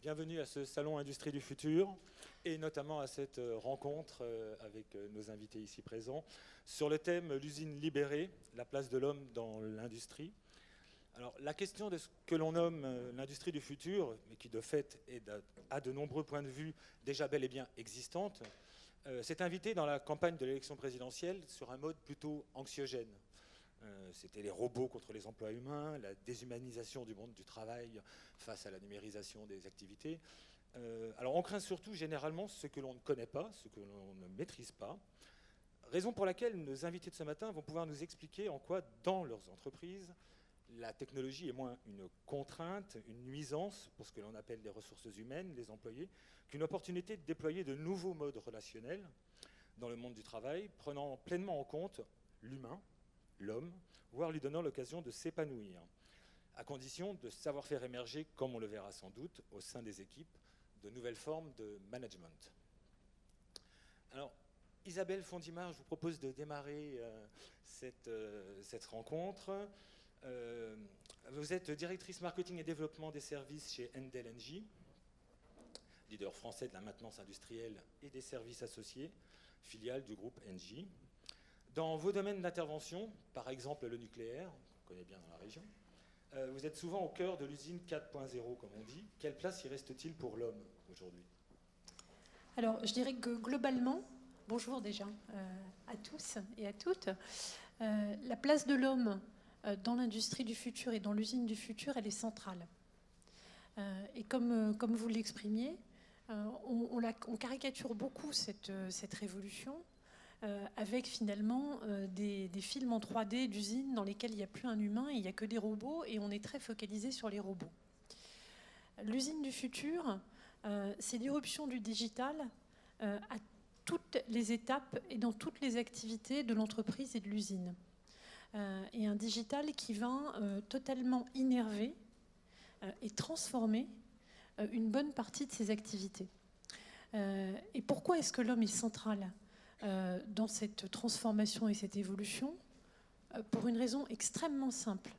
Bienvenue à ce salon Industrie du futur et notamment à cette rencontre avec nos invités ici présents sur le thème l'usine libérée, la place de l'homme dans l'industrie. Alors la question de ce que l'on nomme l'industrie du futur, mais qui de fait est à de nombreux points de vue déjà bel et bien existante, s'est invitée dans la campagne de l'élection présidentielle sur un mode plutôt anxiogène. C'était les robots contre les emplois humains, la déshumanisation du monde du travail face à la numérisation des activités. Alors on craint surtout généralement ce que l'on ne connaît pas, ce que l'on ne maîtrise pas. Raison pour laquelle nos invités de ce matin vont pouvoir nous expliquer en quoi, dans leurs entreprises, la technologie est moins une contrainte, une nuisance pour ce que l'on appelle les ressources humaines, les employés, qu'une opportunité de déployer de nouveaux modes relationnels dans le monde du travail, prenant pleinement en compte l'humain, l'homme, voire lui donnant l'occasion de s'épanouir, à condition de savoir faire émerger, comme on le verra sans doute, au sein des équipes, de nouvelles formes de management. Alors, Isabelle Fondimard, je vous propose de démarrer cette rencontre. Vous êtes directrice marketing et développement des services chez Endel Engie, leader français de la maintenance industrielle et des services associés, filiale du groupe Engie. Dans vos domaines d'intervention, par exemple le nucléaire, qu'on connaît bien dans la région, vous êtes souvent au cœur de l'usine 4.0, comme on dit. Quelle place y reste-t-il pour l'homme aujourd'hui ? Alors, je dirais que globalement, bonjour déjà à tous et à toutes, la place de l'homme dans l'industrie du futur et dans l'usine du futur, elle est centrale. Et comme vous l'exprimiez, on caricature beaucoup cette révolution avec finalement des films en 3D d'usines dans lesquels il n'y a plus un humain, il n'y a que des robots et on est très focalisé sur les robots. L'usine du futur, c'est l'irruption du digital à toutes les étapes et dans toutes les activités de l'entreprise et de l'usine. Et un digital qui va totalement innerver et transformer une bonne partie de ses activités. Et pourquoi est-ce que l'homme est central dans cette transformation et cette évolution? Pour une raison extrêmement simple,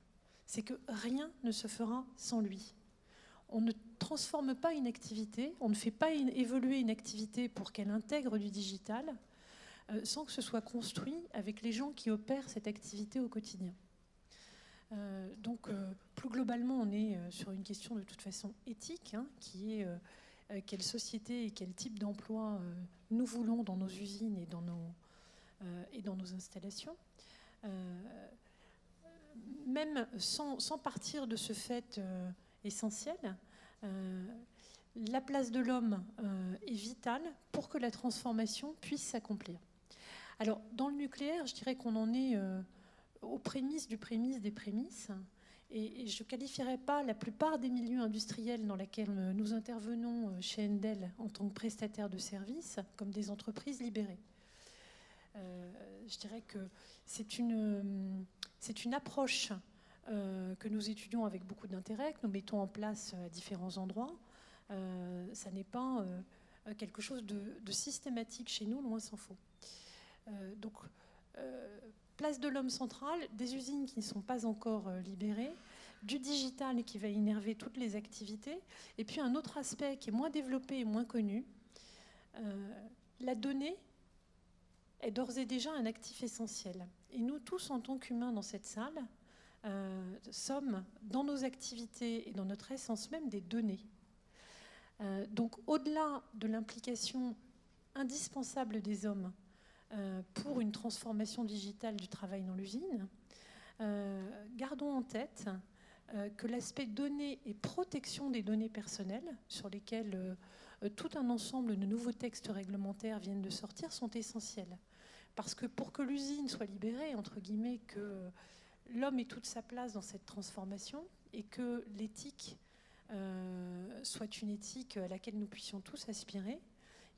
c'est que rien ne se fera sans lui. On ne transforme pas une activité, on ne fait pas évoluer une activité pour qu'elle intègre du digital sans que ce soit construit avec les gens qui opèrent cette activité au quotidien. Donc, plus globalement, on est sur une question de toute façon éthique, qui est quelle société et quel type d'emploi nous voulons dans nos usines et dans nos installations. Même sans partir de ce fait essentiel, la place de l'homme est vitale pour que la transformation puisse s'accomplir. Alors, dans le nucléaire, je dirais qu'on en est aux prémices du prémisse des prémices. Et je ne qualifierais pas la plupart des milieux industriels dans lesquels nous intervenons chez Endel en tant que prestataires de services comme des entreprises libérées. Je dirais que c'est une approche que nous étudions avec beaucoup d'intérêt, que nous mettons en place à différents endroits. Ça n'est pas quelque chose de systématique chez nous, loin s'en faut. Donc, place de l'homme central, des usines qui ne sont pas encore libérées, du digital qui va innerver toutes les activités, et puis un autre aspect qui est moins développé et moins connu, la donnée est d'ores et déjà un actif essentiel. Et nous tous, en tant qu'humains dans cette salle, sommes dans nos activités et dans notre essence même des données. Donc au-delà de l'implication indispensable des hommes pour une transformation digitale du travail dans l'usine, gardons en tête que l'aspect données et protection des données personnelles, sur lesquelles tout un ensemble de nouveaux textes réglementaires viennent de sortir, sont essentiels. Parce que pour que l'usine soit libérée, entre guillemets, que l'homme ait toute sa place dans cette transformation et que l'éthique soit une éthique à laquelle nous puissions tous aspirer,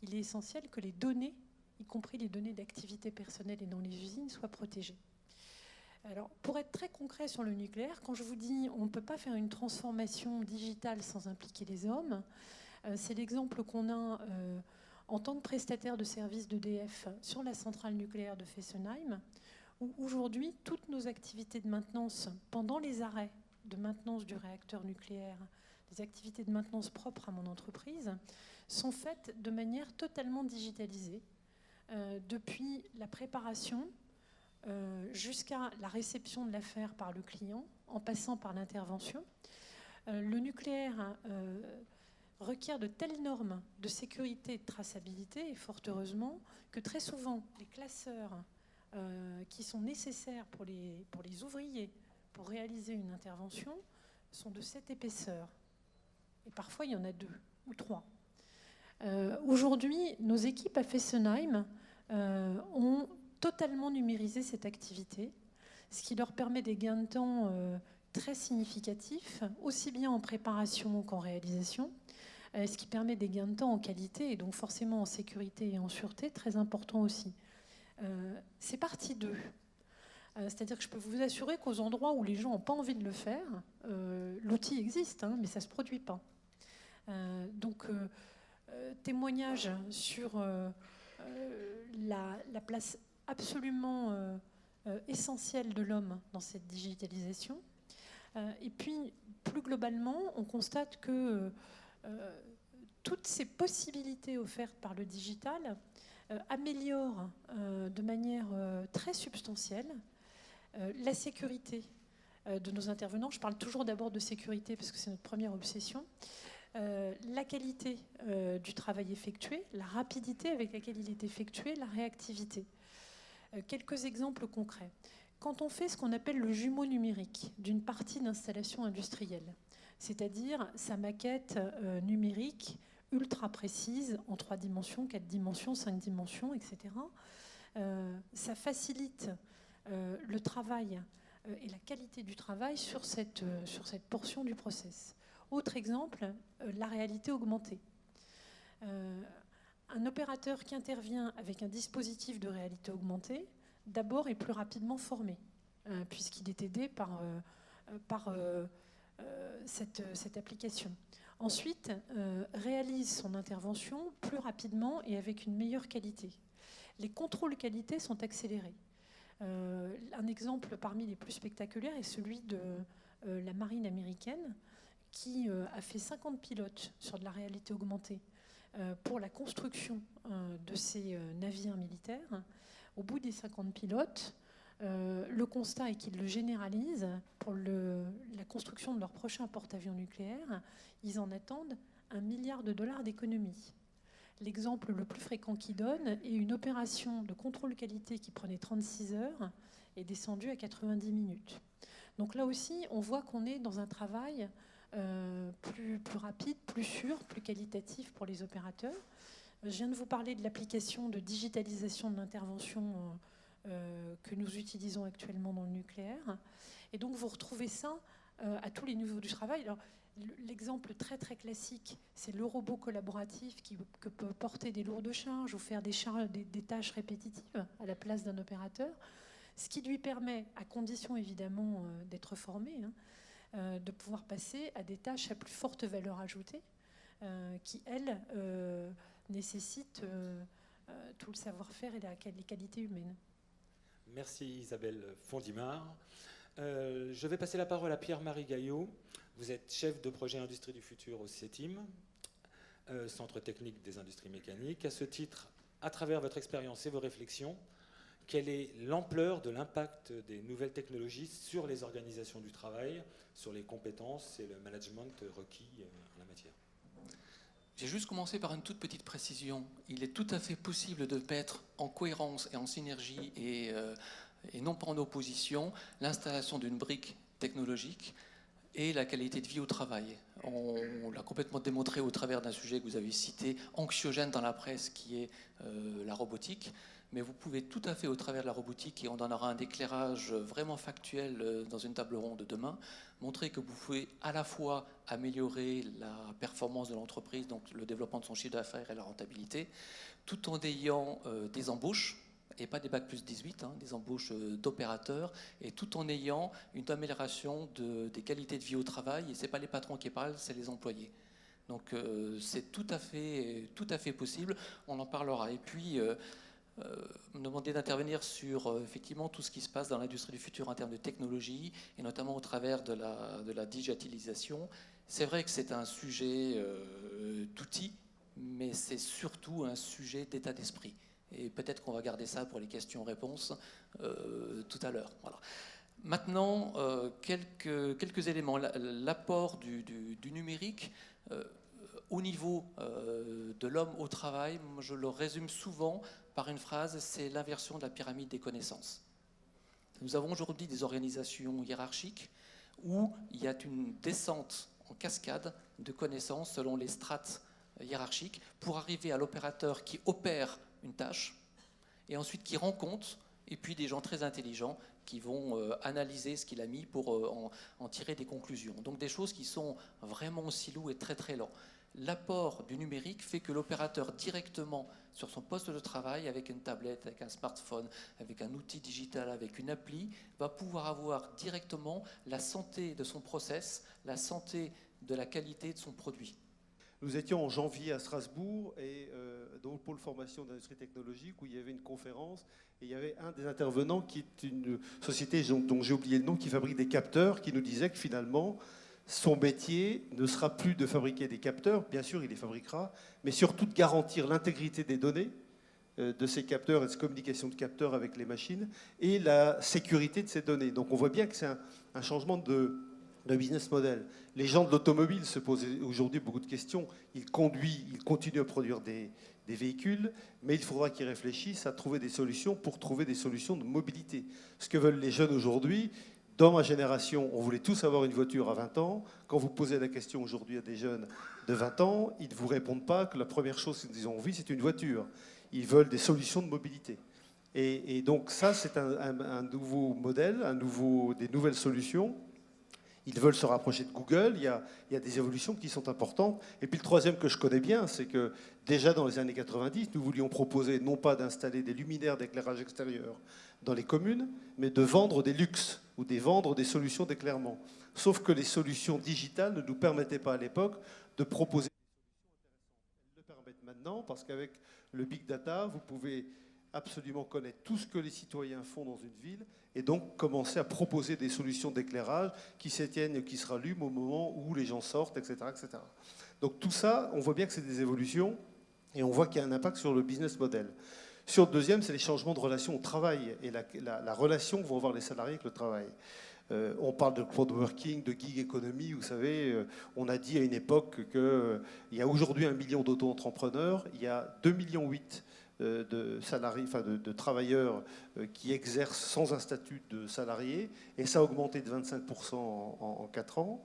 il est essentiel que les données, y compris les données d'activité personnelle et dans les usines, soient protégées. Alors, pour être très concret sur le nucléaire, quand je vous dis on ne peut pas faire une transformation digitale sans impliquer les hommes, c'est l'exemple qu'on a en tant que prestataire de services d'EDF sur la centrale nucléaire de Fessenheim, où aujourd'hui, toutes nos activités de maintenance pendant les arrêts de maintenance du réacteur nucléaire, les activités de maintenance propres à mon entreprise sont faites de manière totalement digitalisée, depuis la préparation jusqu'à la réception de l'affaire par le client, en passant par l'intervention. Le nucléaire requiert de telles normes de sécurité et de traçabilité, et fort heureusement, que très souvent, les classeurs qui sont nécessaires pour les ouvriers pour réaliser une intervention sont de cette épaisseur. Et parfois, il y en a 2 ou 3. Aujourd'hui, nos équipes à Fessenheim ont totalement numérisé cette activité, ce qui leur permet des gains de temps très significatifs, aussi bien en préparation qu'en réalisation, ce qui permet des gains de temps en qualité et donc forcément en sécurité et en sûreté, très important aussi. C'est partie d'eux. C'est-à-dire que je peux vous assurer qu'aux endroits où les gens n'ont pas envie de le faire, l'outil existe, mais ça ne se produit pas. Donc, témoignage sur la place absolument essentielle de l'homme dans cette digitalisation. Et puis, plus globalement, on constate que toutes ces possibilités offertes par le digital améliorent de manière très substantielle la sécurité de nos intervenants. Je parle toujours d'abord de sécurité parce que c'est notre première obsession. La qualité du travail effectué, la rapidité avec laquelle il est effectué, la réactivité. Quelques exemples concrets. Quand on fait ce qu'on appelle le jumeau numérique d'une partie d'installation industrielle, c'est-à-dire sa maquette numérique ultra précise en 3 dimensions, 4 dimensions, 5 dimensions, etc., ça facilite le travail et la qualité du travail sur cette portion du process. Autre exemple, la réalité augmentée. Un opérateur qui intervient avec un dispositif de réalité augmentée, d'abord est plus rapidement formé, puisqu'il est aidé par cette application. Ensuite, réalise son intervention plus rapidement et avec une meilleure qualité. Les contrôles qualité sont accélérés. Un exemple parmi les plus spectaculaires est celui de la marine américaine, qui a fait 50 pilotes sur de la réalité augmentée pour la construction de ces navires militaires. Au bout des 50 pilotes, le constat est qu'ils le généralisent pour la construction de leur prochain porte-avions nucléaire. Ils en attendent $1 milliard d'économies. L'exemple le plus fréquent qu'ils donnent est une opération de contrôle qualité qui prenait 36 heures et descendue à 90 minutes. Donc là aussi, on voit qu'on est dans un travail plus rapide, plus sûr, plus qualitatif pour les opérateurs. Je viens de vous parler de l'application de digitalisation de l'intervention que nous utilisons actuellement dans le nucléaire. Et donc vous retrouvez ça à tous les niveaux du travail. Alors, l'exemple très très classique, c'est le robot collaboratif qui peut porter des lourdes charges ou faire des tâches répétitives à la place d'un opérateur, ce qui lui permet, à condition évidemment d'être formé, de pouvoir passer à des tâches à plus forte valeur ajoutée qui, elles, nécessitent tout le savoir-faire et les qualités humaines. Merci Isabelle Fondimard. Je vais passer la parole à Pierre-Marie Gaillot. Vous êtes chef de projet Industrie du futur au CETIM, Centre technique des industries mécaniques. À ce titre, à travers votre expérience et vos réflexions, quelle est l'ampleur de l'impact des nouvelles technologies sur les organisations du travail, sur les compétences et le management requis en la matière? J'ai juste commencé par une toute petite précision. Il est tout à fait possible de mettre en cohérence et en synergie et non pas en opposition l'installation d'une brique technologique et la qualité de vie au travail. On l'a complètement démontré au travers d'un sujet que vous avez cité, anxiogène dans la presse, qui est la robotique. Mais vous pouvez tout à fait, au travers de la robotique, et on en aura un éclairage vraiment factuel dans une table ronde demain, montrer que vous pouvez à la fois améliorer la performance de l'entreprise, donc le développement de son chiffre d'affaires et la rentabilité, tout en ayant des embauches, et pas des bac plus 18, des embauches d'opérateurs, et tout en ayant une amélioration des qualités de vie au travail. Et ce n'est pas les patrons qui parlent, c'est les employés. Donc c'est tout à fait possible, on en parlera. Et puis me demander d'intervenir sur effectivement tout ce qui se passe dans l'industrie du futur en termes de technologie, et notamment au travers de la digitalisation. C'est vrai que c'est un sujet d'outils, mais c'est surtout un sujet d'état d'esprit. Et peut-être qu'on va garder ça pour les questions-réponses tout à l'heure. Voilà. Maintenant, quelques éléments. L'apport du numérique au niveau de l'homme au travail, je le résume souvent par une phrase, c'est l'inversion de la pyramide des connaissances. Nous avons aujourd'hui des organisations hiérarchiques où il y a une descente en cascade de connaissances selon les strates hiérarchiques pour arriver à l'opérateur qui opère une tâche et ensuite qui rend compte, et puis des gens très intelligents qui vont analyser ce qu'il a mis pour en tirer des conclusions. Donc des choses qui sont vraiment en silo et très très lents. L'apport du numérique fait que l'opérateur directement sur son poste de travail, avec une tablette, avec un smartphone, avec un outil digital, avec une appli, va pouvoir avoir directement la santé de son process, la santé de la qualité de son produit. Nous étions en janvier à Strasbourg et dans le pôle formation d'industrie technologique où il y avait une conférence et il y avait un des intervenants qui est une société dont j'ai oublié le nom qui fabrique des capteurs qui nous disait que finalement son métier ne sera plus de fabriquer des capteurs, bien sûr il les fabriquera, mais surtout de garantir l'intégrité des données de ces capteurs et de cette communication de capteurs avec les machines et la sécurité de ces données. Donc on voit bien que c'est un changement de business model. Les gens de l'automobile se posent aujourd'hui beaucoup de questions. Ils continuent à produire des véhicules, mais il faudra qu'ils réfléchissent à trouver des solutions pour trouver des solutions de mobilité. Ce que veulent les jeunes aujourd'hui, dans ma génération, on voulait tous avoir une voiture à 20 ans. Quand vous posez la question aujourd'hui à des jeunes de 20 ans, ils ne vous répondent pas que la première chose qu'ils ont envie, c'est une voiture. Ils veulent des solutions de mobilité. Et donc ça, c'est un nouveau modèle, des nouvelles solutions. Ils veulent se rapprocher de Google, il y a des évolutions qui sont importantes. Et puis le troisième que je connais bien, c'est que déjà dans les années 90, nous voulions proposer non pas d'installer des luminaires d'éclairage extérieur dans les communes, mais de vendre des luxes ou de vendre des solutions d'éclairement. Sauf que les solutions digitales ne nous permettaient pas à l'époque de proposer des solutions intéressantes. Elles le permettent maintenant parce qu'avec le big data, vous pouvez absolument connaître tout ce que les citoyens font dans une ville et donc commencer à proposer des solutions d'éclairage qui s'éteignent et qui se rallument au moment où les gens sortent, etc., etc. Donc tout ça, on voit bien que c'est des évolutions et on voit qu'il y a un impact sur le business model. Sur le deuxième, c'est les changements de relation au travail et la relation que vont avoir les salariés avec le travail. On parle de crowd working, de gig economy, vous savez, on a dit à une époque qu'il y a aujourd'hui 1 million d'auto-entrepreneurs, il y a 2,8 millions de salariés, enfin de travailleurs qui exercent sans un statut de salarié, et ça a augmenté de 25% en 4 ans.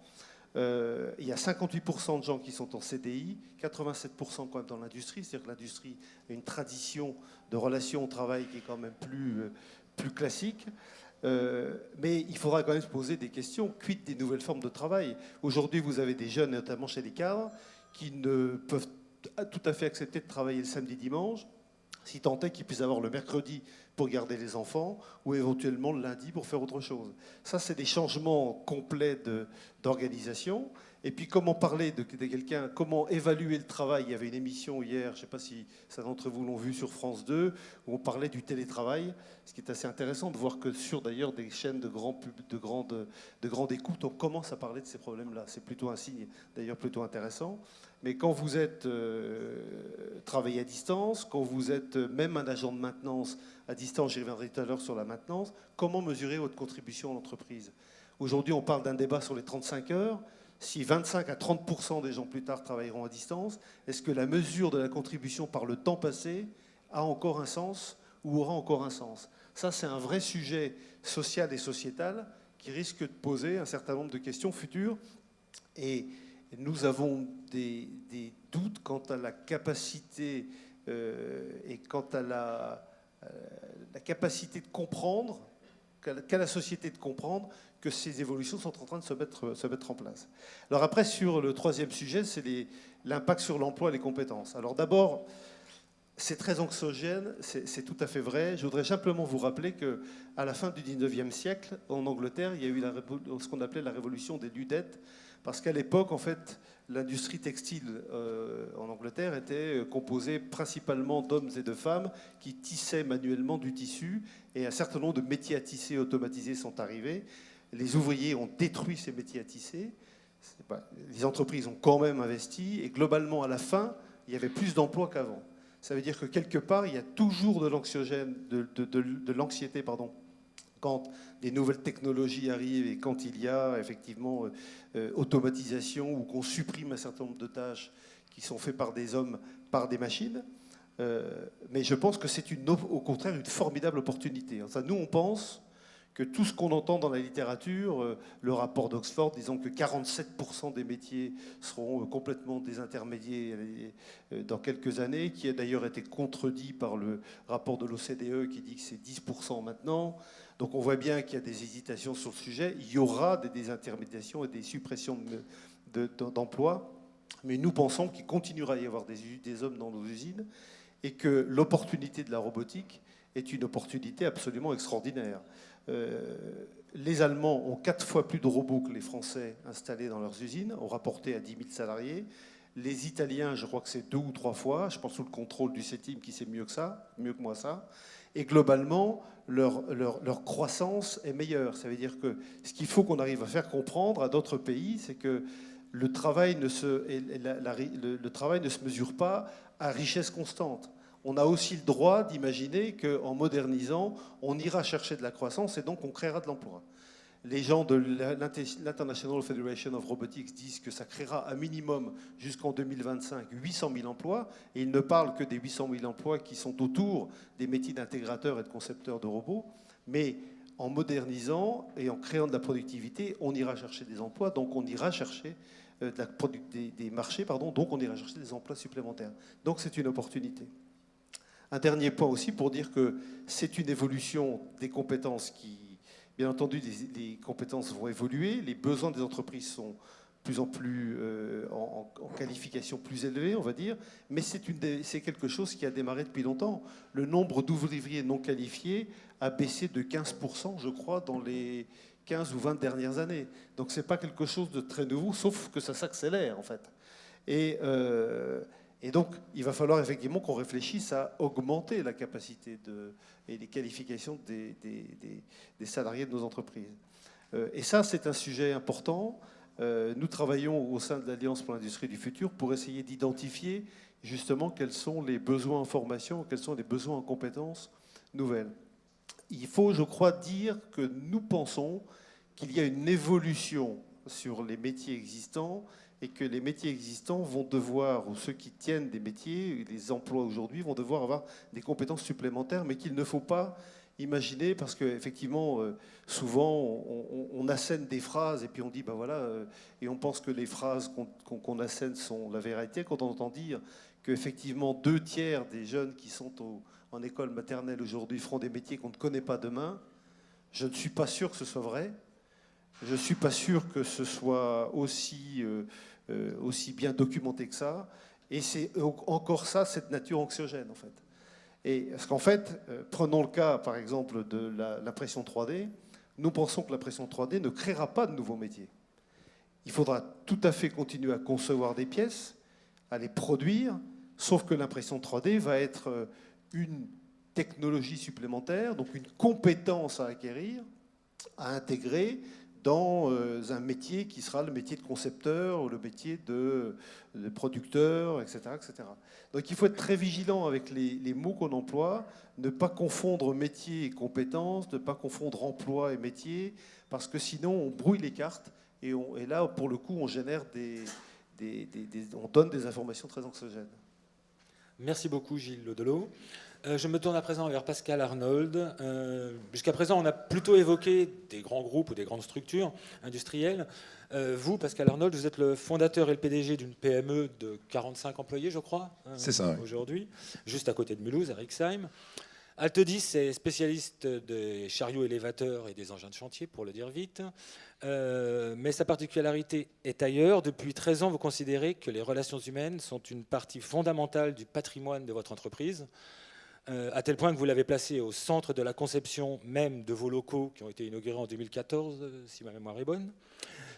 Il y a 58% de gens qui sont en CDI, 87% quand même dans l'industrie, c'est-à-dire que l'industrie a une tradition de relation au travail qui est quand même plus classique. Mais il faudra quand même se poser des questions, quid des nouvelles formes de travail. Aujourd'hui, vous avez des jeunes, notamment chez les cadres, qui ne peuvent tout à fait accepter de travailler le samedi-dimanche, si tant est qu'ils puissent avoir le mercredi pour garder les enfants ou éventuellement le lundi pour faire autre chose. Ça, c'est des changements complets d'organisation. Et puis, comment parler de quelqu'un, comment évaluer le travail. Il y avait une émission hier, je ne sais pas si certains d'entre vous l'ont vu sur France 2, où on parlait du télétravail, ce qui est assez intéressant de voir que sur d'ailleurs des chaînes de grande écoute, on commence à parler de ces problèmes-là. C'est plutôt un signe d'ailleurs plutôt intéressant. Mais quand vous êtes travaillé à distance, quand vous êtes même un agent de maintenance à distance, j'y reviendrai tout à l'heure sur la maintenance, comment mesurer votre contribution à l'entreprise? Aujourd'hui, on parle d'un débat sur les 35 heures. Si 25 à 30% des gens plus tard travailleront à distance, est-ce que la mesure de la contribution par le temps passé a encore un sens ou aura encore un sens? Ça, c'est un vrai sujet social et sociétal qui risque de poser un certain nombre de questions futures. Et nous avons des doutes quant à la capacité et quant à la capacité de comprendre, qu'a la société de comprendre que ces évolutions sont en train de se mettre en place. Alors après, sur le troisième sujet, c'est l'impact sur l'emploi et les compétences. Alors d'abord, c'est très anxiogène, c'est tout à fait vrai. Je voudrais simplement vous rappeler qu'à la fin du 19e siècle, en Angleterre, il y a eu ce qu'on appelait la révolution des Ludettes, parce qu'à l'époque, en fait, l'industrie textile en Angleterre était composé principalement d'hommes et de femmes qui tissaient manuellement du tissu, et un certain nombre de métiers à tisser automatisés sont arrivés. Les ouvriers ont détruit ces métiers à tisser. Les entreprises ont quand même investi, et globalement, à la fin, il y avait plus d'emplois qu'avant. Ça veut dire que quelque part, il y a toujours de l'anxiété, quand des nouvelles technologies arrivent et quand il y a effectivement automatisation ou qu'on supprime un certain nombre de tâches qui sont faites par des hommes, par des machines. Mais je pense que c'est au contraire une formidable opportunité. Enfin, nous, on pense que tout ce qu'on entend dans la littérature, le rapport d'Oxford disant que 47% des métiers seront complètement désintermédiés dans quelques années, qui a d'ailleurs été contredit par le rapport de l'OCDE qui dit que c'est 10% maintenant. Donc on voit bien qu'il y a des hésitations sur le sujet. Il y aura des désintermédiations et des suppressions d'emplois, mais nous pensons qu'il continuera à y avoir des hommes dans nos usines et que l'opportunité de la robotique est une opportunité absolument extraordinaire. Les Allemands ont 4 fois plus de robots que les Français installés dans leurs usines, ont rapporté à 10 000 salariés. Les Italiens, je crois que c'est 2 ou 3 fois, je pense sous le contrôle du CETIM qui sait mieux que moi ça. Et globalement, leur croissance est meilleure. Ça veut dire que ce qu'il faut qu'on arrive à faire comprendre à d'autres pays, c'est que le travail ne se mesure pas à richesse constante. On a aussi le droit d'imaginer qu'en modernisant, on ira chercher de la croissance et donc on créera de l'emploi. Les gens de l'International Federation of Robotics disent que ça créera un minimum jusqu'en 2025 800 000 emplois, et ils ne parlent que des 800 000 emplois qui sont autour des métiers d'intégrateurs et de concepteurs de robots. Mais en modernisant et en créant de la productivité, on ira chercher des emplois, donc on ira chercher des marchés, donc on ira chercher des emplois supplémentaires. Donc c'est une opportunité. Un dernier point aussi pour dire que c'est une évolution des compétences qui, bien entendu, les compétences vont évoluer, les besoins des entreprises sont de plus en plus en qualification plus élevée, on va dire, mais c'est quelque chose qui a démarré depuis longtemps. Le nombre d'ouvriers non qualifiés a baissé de 15%, je crois, dans les 15 ou 20 dernières années. Donc ce n'est pas quelque chose de très nouveau, sauf que ça s'accélère, en fait. Et donc, il va falloir effectivement qu'on réfléchisse à augmenter la capacité et les qualifications des salariés de nos entreprises. Et ça, c'est un sujet important. Nous travaillons au sein de l'Alliance pour l'industrie du futur pour essayer d'identifier justement quels sont les besoins en formation, quels sont les besoins en compétences nouvelles. Il faut, je crois, dire que nous pensons qu'il y a une évolution sur les métiers existants et que les métiers existants vont devoir, ou ceux qui tiennent des métiers, les emplois aujourd'hui, vont devoir avoir des compétences supplémentaires, mais qu'il ne faut pas imaginer, parce qu'effectivement, souvent, on assène des phrases, et puis on dit, ben voilà, et on pense que les phrases qu'on assène sont la vérité, quand on entend dire qu'effectivement 2 tiers des jeunes qui sont en école maternelle aujourd'hui feront des métiers qu'on ne connaît pas demain, je ne suis pas sûr que ce soit vrai. Je ne suis pas sûr que ce soit aussi bien documenté que ça. Et c'est encore ça, cette nature anxiogène, en fait. Et parce qu'en fait, prenons le cas, par exemple, de l'impression 3D. Nous pensons que l'impression 3D ne créera pas de nouveaux métiers. Il faudra tout à fait continuer à concevoir des pièces, à les produire, sauf que l'impression 3D va être une technologie supplémentaire, donc une compétence à acquérir, à intégrer dans un métier qui sera le métier de concepteur ou le métier de producteur, etc., etc. Donc il faut être très vigilant avec les mots qu'on emploie, ne pas confondre métier et compétences, ne pas confondre emploi et métier, parce que sinon on brouille les cartes et là, pour le coup, on génère on donne des informations très anxiogènes. Merci beaucoup Gilles Laudelot. Je me tourne à présent vers Pascal Arnold. Jusqu'à présent, on a plutôt évoqué des grands groupes ou des grandes structures industrielles. Vous, Pascal Arnold, vous êtes le fondateur et le PDG d'une PME de 45 employés, je crois, c'est ça, oui. Aujourd'hui, juste à côté de Mulhouse, à Rixheim. Altodis est spécialiste des chariots élévateurs et des engins de chantier, pour le dire vite. Mais sa particularité est ailleurs. Depuis 13 ans, vous considérez que les relations humaines sont une partie fondamentale du patrimoine de votre entreprise, à tel point que vous l'avez placé au centre de la conception même de vos locaux qui ont été inaugurés en 2014, si ma mémoire est bonne.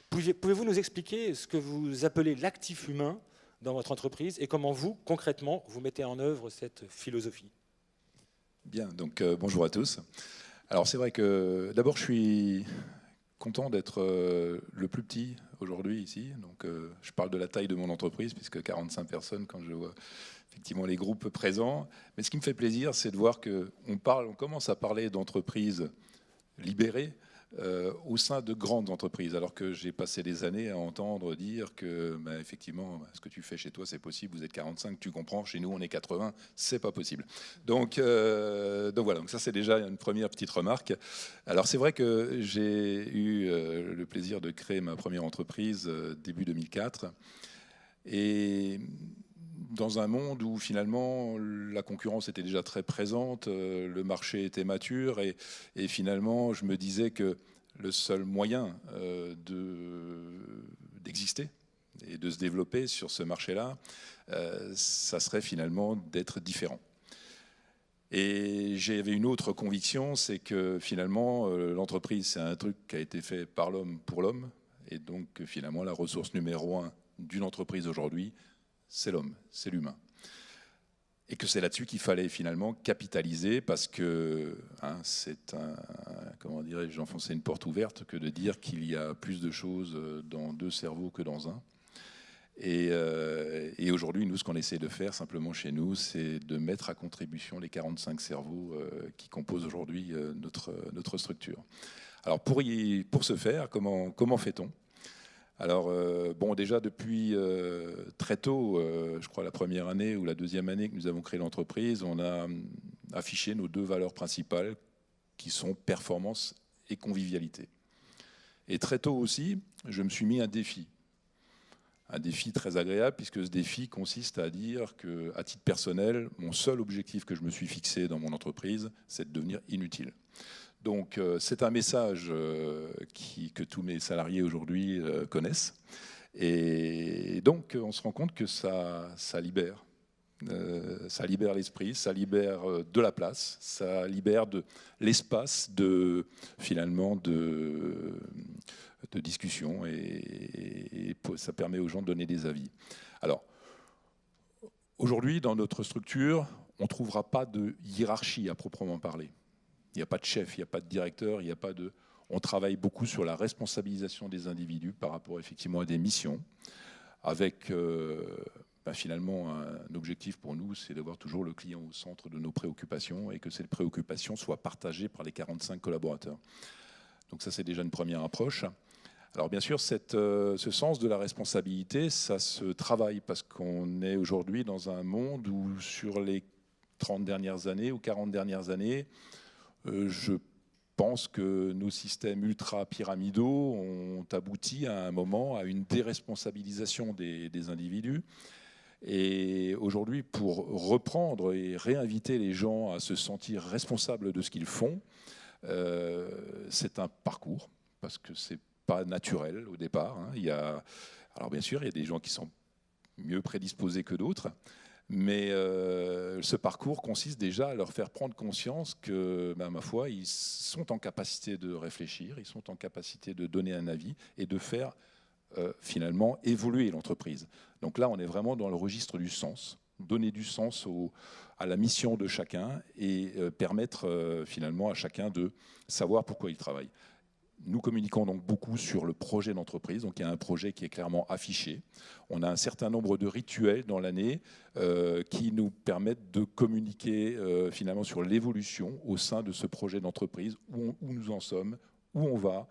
Pouvez-vous nous expliquer ce que vous appelez l'actif humain dans votre entreprise et comment vous, concrètement, vous mettez en œuvre cette philosophie. Bien, donc bonjour à tous. Alors c'est vrai que d'abord je suis content d'être le plus petit aujourd'hui ici. Donc je parle de la taille de mon entreprise puisque 45 personnes quand je vois effectivement les groupes présents. Mais ce qui me fait plaisir, c'est de voir qu'on commence à parler d'entreprises libérées au sein de grandes entreprises, alors que j'ai passé des années à entendre dire que effectivement, ce que tu fais chez toi, c'est possible, vous êtes 45, tu comprends, chez nous, on est 80, c'est pas possible. Donc voilà, donc ça c'est déjà une première petite remarque. Alors c'est vrai que j'ai eu le plaisir de créer ma première entreprise début 2004, et dans un monde où finalement la concurrence était déjà très présente, le marché était mature et finalement je me disais que le seul moyen d'exister et de se développer sur ce marché-là, ça serait finalement d'être différent. Et j'avais une autre conviction, c'est que finalement l'entreprise c'est un truc qui a été fait par l'homme pour l'homme, et donc finalement la ressource numéro 1 d'une entreprise aujourd'hui, c'est l'homme, c'est l'humain. Et que c'est là-dessus qu'il fallait finalement capitaliser parce que c'est comment dirais-je, j'enfonçais une porte ouverte que de dire qu'il y a plus de choses dans 2 cerveaux que dans un. Et aujourd'hui, nous, ce qu'on essaie de faire simplement chez nous, c'est de mettre à contribution les 45 cerveaux qui composent aujourd'hui notre structure. Alors pour ce faire, comment fait-on ? Alors, déjà depuis très tôt, je crois la première année ou la deuxième année que nous avons créé l'entreprise, on a affiché nos 2 valeurs principales qui sont performance et convivialité. Et très tôt aussi, je me suis mis un défi très agréable, puisque ce défi consiste à dire qu'à titre personnel, mon seul objectif que je me suis fixé dans mon entreprise, c'est de devenir inutile. Donc c'est un message que tous mes salariés aujourd'hui connaissent. Et donc on se rend compte que ça libère. Ça libère l'esprit, ça libère de la place, ça libère de l'espace finalement de discussion et ça permet aux gens de donner des avis. Alors aujourd'hui dans notre structure, on ne trouvera pas de hiérarchie à proprement parler. Il n'y a pas de chef, il n'y a pas de directeur, il n'y a pas de... On travaille beaucoup sur la responsabilisation des individus par rapport effectivement à des missions, avec finalement un objectif pour nous, c'est d'avoir toujours le client au centre de nos préoccupations et que ces préoccupations soient partagées par les 45 collaborateurs. Donc ça, c'est déjà une première approche. Alors bien sûr, ce sens de la responsabilité, ça se travaille parce qu'on est aujourd'hui dans un monde où sur les 30 dernières années ou 40 dernières années, je pense que nos systèmes ultra-pyramidaux ont abouti à un moment à une déresponsabilisation des individus. Et aujourd'hui, pour reprendre et réinviter les gens à se sentir responsables de ce qu'ils font, c'est un parcours, parce que c'est pas naturel au départ. Alors bien sûr, il y a des gens qui sont mieux prédisposés que d'autres, mais ce parcours consiste déjà à leur faire prendre conscience que, ma foi, ils sont en capacité de réfléchir, ils sont en capacité de donner un avis et de faire finalement évoluer l'entreprise. Donc là, on est vraiment dans le registre du sens, donner du sens à la mission de chacun et permettre finalement à chacun de savoir pourquoi il travaille. Nous communiquons donc beaucoup sur le projet d'entreprise. Donc il y a un projet qui est clairement affiché. On a un certain nombre de rituels dans l'année qui nous permettent de communiquer finalement sur l'évolution au sein de ce projet d'entreprise, où nous en sommes, où on va.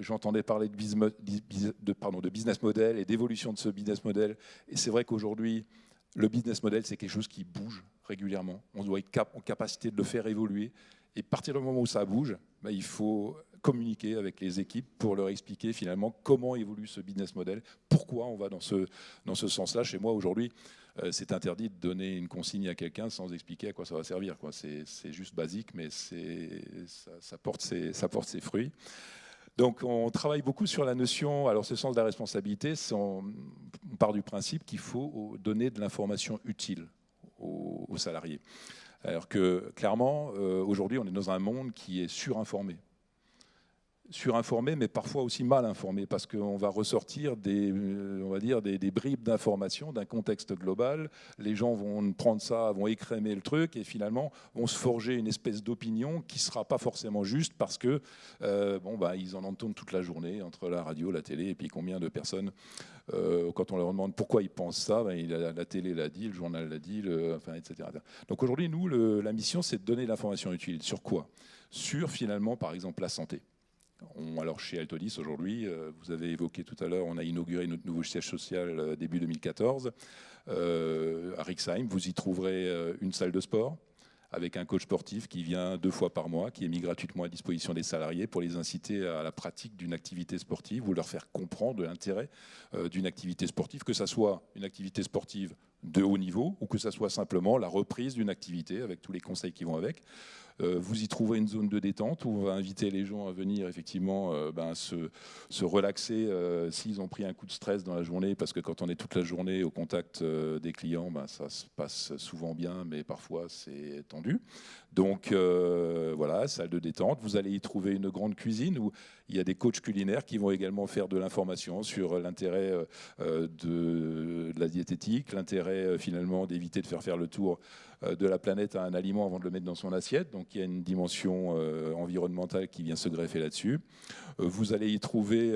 J'entendais parler de business model et d'évolution de ce business model. Et c'est vrai qu'aujourd'hui, le business model, c'est quelque chose qui bouge régulièrement. On doit être en capacité de le faire évoluer. Et à partir du moment où ça bouge, il faut communiquer avec les équipes pour leur expliquer finalement comment évolue ce business model, pourquoi on va dans ce sens-là. Chez moi, aujourd'hui, c'est interdit de donner une consigne à quelqu'un sans expliquer à quoi ça va servir. C'est juste basique, mais ça porte ses fruits. Donc on travaille beaucoup sur la notion, alors ce sens de la responsabilité, on part du principe qu'il faut donner de l'information utile aux salariés. Alors que clairement, aujourd'hui, on est dans un monde qui est surinformé. surinformés, mais parfois aussi mal informés, parce qu'on va ressortir on va dire des bribes d'informations d'un contexte global. Les gens vont prendre ça, vont écrémer le truc, et finalement vont se forger une espèce d'opinion qui ne sera pas forcément juste, parce que ils en entendent toute la journée, entre la radio, la télé, et puis combien de personnes, quand on leur demande pourquoi ils pensent ça, la télé l'a dit, le journal l'a dit, etc. Donc aujourd'hui, nous, la mission, c'est de donner l'information utile. Sur quoi ? Sur, finalement, par exemple, la santé. Alors chez Altodis aujourd'hui, vous avez évoqué tout à l'heure, on a inauguré notre nouveau siège social début 2014. À Rixheim, vous y trouverez une salle de sport avec un coach sportif qui vient 2 fois par mois, qui est mis gratuitement à disposition des salariés pour les inciter à la pratique d'une activité sportive ou leur faire comprendre l'intérêt d'une activité sportive, que ce soit une activité sportive de haut niveau ou que ce soit simplement la reprise d'une activité avec tous les conseils qui vont avec. Vous y trouverez une zone de détente où on va inviter les gens à venir effectivement se relaxer s'ils ont pris un coup de stress dans la journée, parce que quand on est toute la journée au contact des clients, ça se passe souvent bien, mais parfois c'est tendu. Donc voilà, salle de détente. Vous allez y trouver une grande cuisine où il y a des coachs culinaires qui vont également faire de l'information sur l'intérêt de la diététique, l'intérêt finalement d'éviter de faire le tour de la planète à un aliment avant de le mettre dans son assiette. Donc il y a une dimension environnementale qui vient se greffer là-dessus. Vous allez y trouver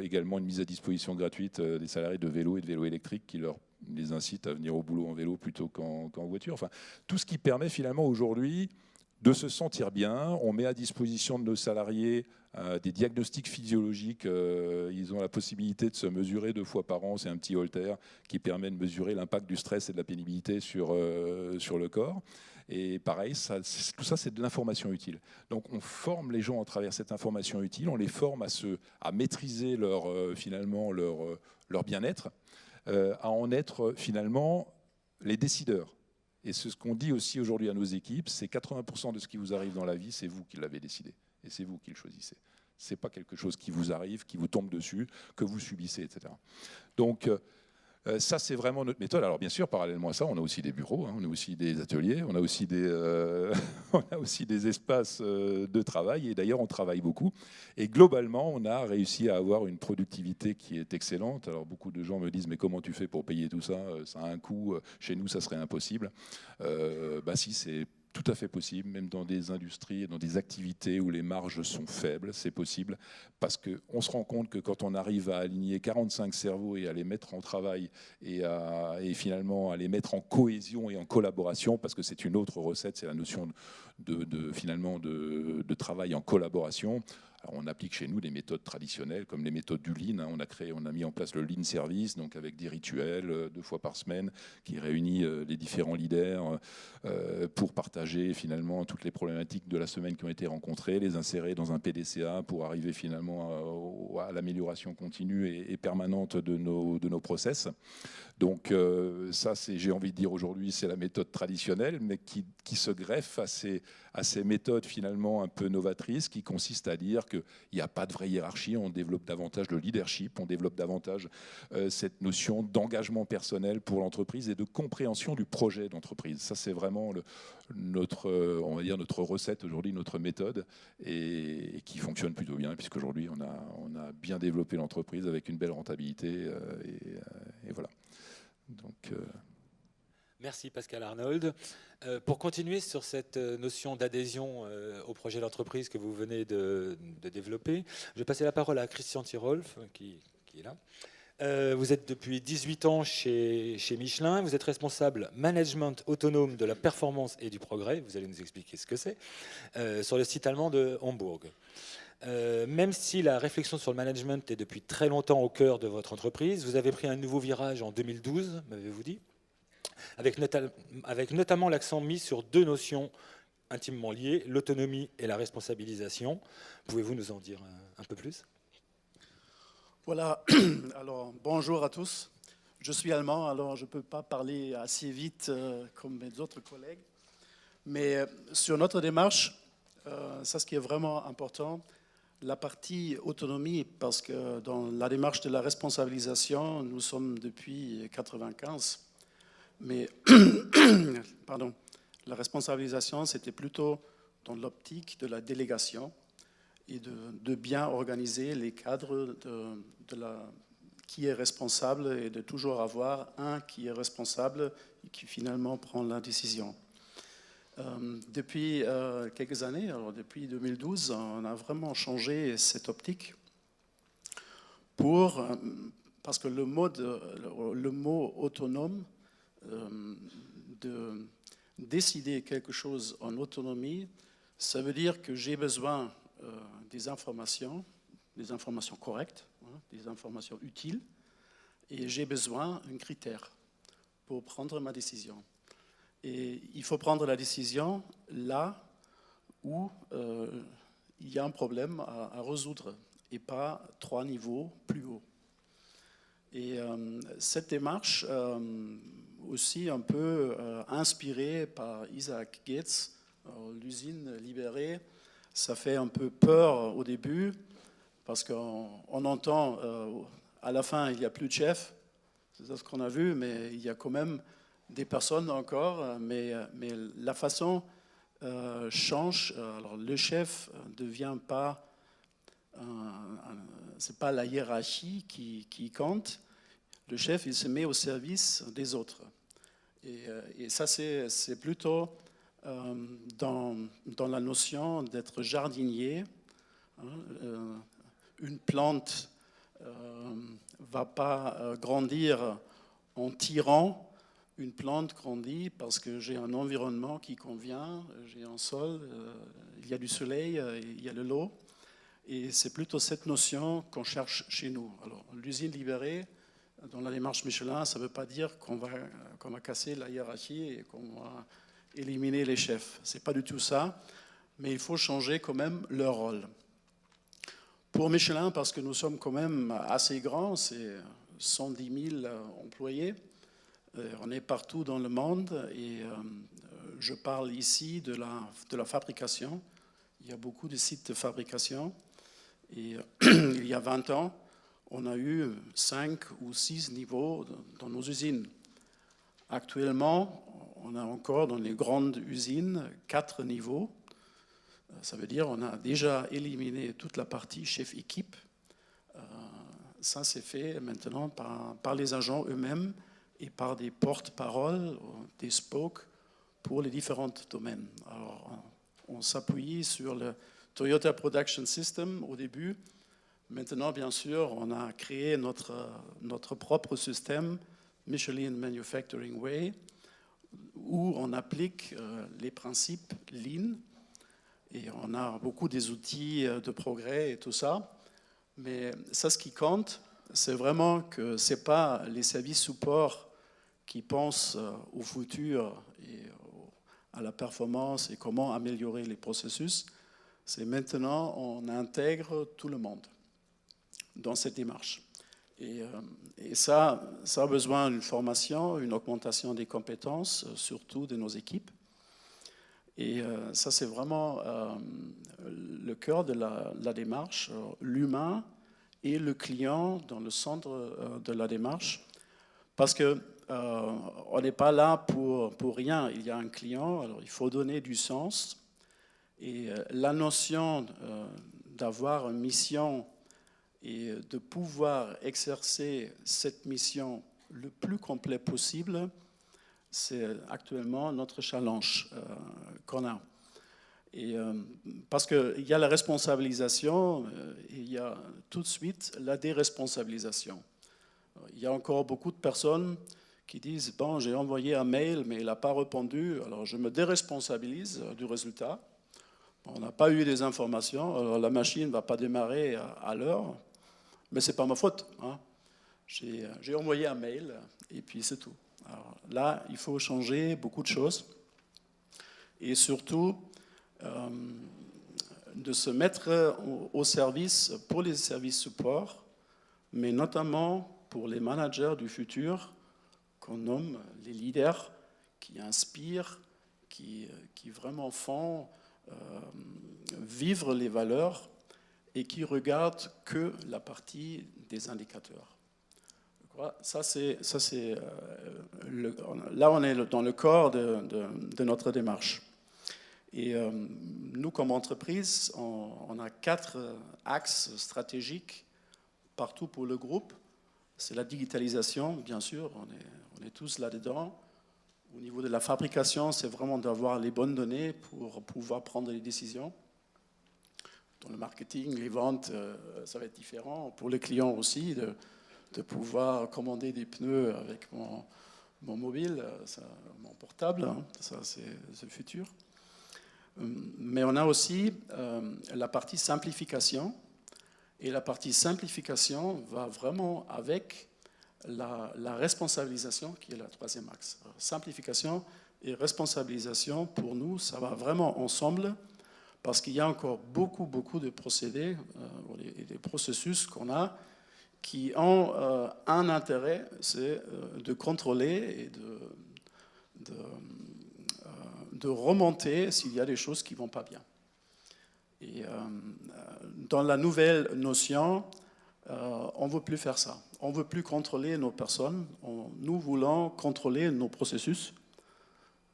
également une mise à disposition gratuite des salariés de vélo et de vélo électrique qui les incite à venir au boulot en vélo plutôt qu'en voiture. Enfin, tout ce qui permet finalement aujourd'hui de se sentir bien. On met à disposition de nos salariés des diagnostics physiologiques. Ils ont la possibilité de se mesurer 2 fois par an. C'est un petit holter qui permet de mesurer l'impact du stress et de la pénibilité sur le corps. Et pareil, tout ça, c'est de l'information utile. Donc on forme les gens à travers cette information utile. On les forme à maîtriser finalement leur bien-être, à en être finalement les décideurs. Et ce qu'on dit aussi aujourd'hui à nos équipes, c'est 80% de ce qui vous arrive dans la vie, c'est vous qui l'avez décidé. Et c'est vous qui le choisissez. Ce n'est pas quelque chose qui vous arrive, qui vous tombe dessus, que vous subissez, etc. Donc ça, c'est vraiment notre méthode. Alors bien sûr, parallèlement à ça, on a aussi des bureaux, on a aussi des ateliers, on a aussi des espaces de travail. Et d'ailleurs, on travaille beaucoup. Et globalement, on a réussi à avoir une productivité qui est excellente. Alors beaucoup de gens me disent, mais comment tu fais pour payer tout ça ? Ça a un coût. Chez nous, ça serait impossible. Si, c'est tout à fait possible, même dans des industries, dans des activités où les marges sont faibles, c'est possible, parce qu'on se rend compte que quand on arrive à aligner 45 cerveaux et à les mettre en travail et finalement à les mettre en cohésion et en collaboration, parce que c'est une autre recette, c'est la notion de travail en collaboration. Alors on applique chez nous des méthodes traditionnelles comme les méthodes du Lean. On a mis en place le Lean Service, donc avec des rituels 2 fois par semaine qui réunit les différents leaders pour partager finalement toutes les problématiques de la semaine qui ont été rencontrées, les insérer dans un PDCA pour arriver finalement à l'amélioration continue et permanente de nos process. Donc ça, j'ai envie de dire aujourd'hui, c'est la méthode traditionnelle, mais qui se greffe à ces méthodes finalement un peu novatrices qui consistent à dire qu'il n'y a pas de vraie hiérarchie, on développe davantage le leadership, on développe davantage cette notion d'engagement personnel pour l'entreprise et de compréhension du projet d'entreprise. Ça, c'est vraiment notre recette aujourd'hui, notre méthode, et qui fonctionne plutôt bien, puisqu'aujourd'hui, on a bien développé l'entreprise avec une belle rentabilité, et voilà. Donc, Merci Pascal Arnold. Pour continuer sur cette notion d'adhésion au projet d'entreprise que vous venez de développer, je vais passer la parole à Christian Tirolf, qui est là. Vous êtes depuis 18 ans chez Michelin. Vous êtes responsable management autonome de la performance et du progrès. Vous allez nous expliquer ce que c'est, sur le site allemand de Hambourg. Même si la réflexion sur le management est depuis très longtemps au cœur de votre entreprise, vous avez pris un nouveau virage en 2012, m'avez-vous dit, avec notamment l'accent mis sur 2 notions intimement liées, l'autonomie et la responsabilisation. Pouvez-vous nous en dire un peu plus ? Voilà, alors bonjour à tous. Je suis allemand, alors je ne peux pas parler assez vite comme mes autres collègues. Mais sur notre démarche, ça ce qui est vraiment important, la partie autonomie, parce que dans la démarche de la responsabilisation, nous sommes depuis 1995. Mais la responsabilisation, c'était plutôt dans l'optique de la délégation. et de bien organiser les cadres qui est responsable et de toujours avoir un qui est responsable et qui finalement prend la décision. Depuis quelques années, alors depuis 2012, on a vraiment changé cette optique parce que le mot autonome, de décider quelque chose en autonomie, ça veut dire que j'ai besoin des informations correctes, des informations utiles, et j'ai besoin d'un critère pour prendre ma décision. Et il faut prendre la décision là où il y a un problème à résoudre, et pas 3 niveaux plus haut. Et cette démarche, aussi un peu inspirée par Isaac Gates, l'usine libérée, ça fait un peu peur au début, parce qu'on entend à la fin, il n'y a plus de chef, c'est ça ce qu'on a vu, mais il y a quand même des personnes encore, mais la façon change. Alors, le chef ne devient pas... c'est pas la hiérarchie qui compte. Le chef, il se met au service des autres. Et ça, c'est plutôt dans la notion d'être jardinier. Une plante va pas grandir en tirant. Une plante grandit parce que j'ai un environnement qui convient, j'ai un sol, il y a du soleil, il y a de l'eau. Et c'est plutôt cette notion qu'on cherche chez nous. Alors, l'usine libérée, dans la démarche Michelin, ça ne veut pas dire qu'on va casser la hiérarchie et qu'on va éliminer les chefs. Ce n'est pas du tout ça, mais il faut changer quand même leur rôle. Pour Michelin, parce que nous sommes quand même assez grands, c'est 110 000 employés, on est partout dans le monde, et je parle ici de la fabrication. Il y a beaucoup de sites de fabrication. Et il y a 20 ans, on a eu 5 ou 6 niveaux dans nos usines. Actuellement, on a encore dans les grandes usines 4 niveaux. Ça veut dire qu'on a déjà éliminé toute la partie chef-équipe. Ça, c'est fait maintenant par les agents eux-mêmes et par des porte-paroles, des spokes pour les différents domaines. Alors, on s'appuie sur le Toyota Production System au début. Maintenant, bien sûr, on a créé notre propre système, Michelin Manufacturing Way, où on applique les principes Lean. Et on a beaucoup des outils de progrès et tout ça. Mais ça, ce qui compte, c'est vraiment que ce n'est pas les services support qui pensent au futur et à la performance et comment améliorer les processus. C'est maintenant, on intègre tout le monde dans cette démarche. Et ça a besoin d'une formation, une augmentation des compétences, surtout de nos équipes. Et ça, c'est vraiment le cœur de la démarche, l'humain et le client dans le centre de la démarche. Parce qu'on n'est pas là pour rien. Il y a un client, alors il faut donner du sens. Et la notion d'avoir une mission et de pouvoir exercer cette mission le plus complet possible, c'est actuellement notre challenge qu'on a. Et, parce qu'il y a la responsabilisation et il y a tout de suite la déresponsabilisation. Il y a encore beaucoup de personnes qui disent « Bon, j'ai envoyé un mail, mais il n'a pas répondu, alors je me déresponsabilise du résultat. » On n'a pas eu des informations, alors la machine ne va pas démarrer à l'heure, mais ce n'est pas ma faute. Hein. J'ai envoyé un mail et puis c'est tout. Alors là, il faut changer beaucoup de choses et surtout de se mettre au service pour les services support, mais notamment pour les managers du futur qu'on nomme les leaders qui inspirent, qui vraiment font vivre les valeurs et qui regardent que la partie des indicateurs. Ça, c'est là, on est dans le corps de notre démarche. Et nous, comme entreprise, on a 4 axes stratégiques partout pour le groupe. C'est la digitalisation, bien sûr, on est tous là-dedans. Au niveau de la fabrication, c'est vraiment d'avoir les bonnes données pour pouvoir prendre les décisions. Dans le marketing, les ventes, ça va être différent. Pour les clients aussi, de pouvoir commander des pneus avec mon mobile, mon portable, hein, ça c'est le futur. Mais on a aussi la partie simplification. Et la partie simplification va vraiment avec la responsabilisation, qui est la 3e axe. Alors, simplification et responsabilisation, pour nous, ça va vraiment ensemble, parce qu'il y a encore beaucoup de procédés et des processus qu'on a qui ont un intérêt, c'est de contrôler et de remonter s'il y a des choses qui ne vont pas bien. Et dans la nouvelle notion, on ne veut plus faire ça. On ne veut plus contrôler nos personnes. Nous voulons contrôler nos processus.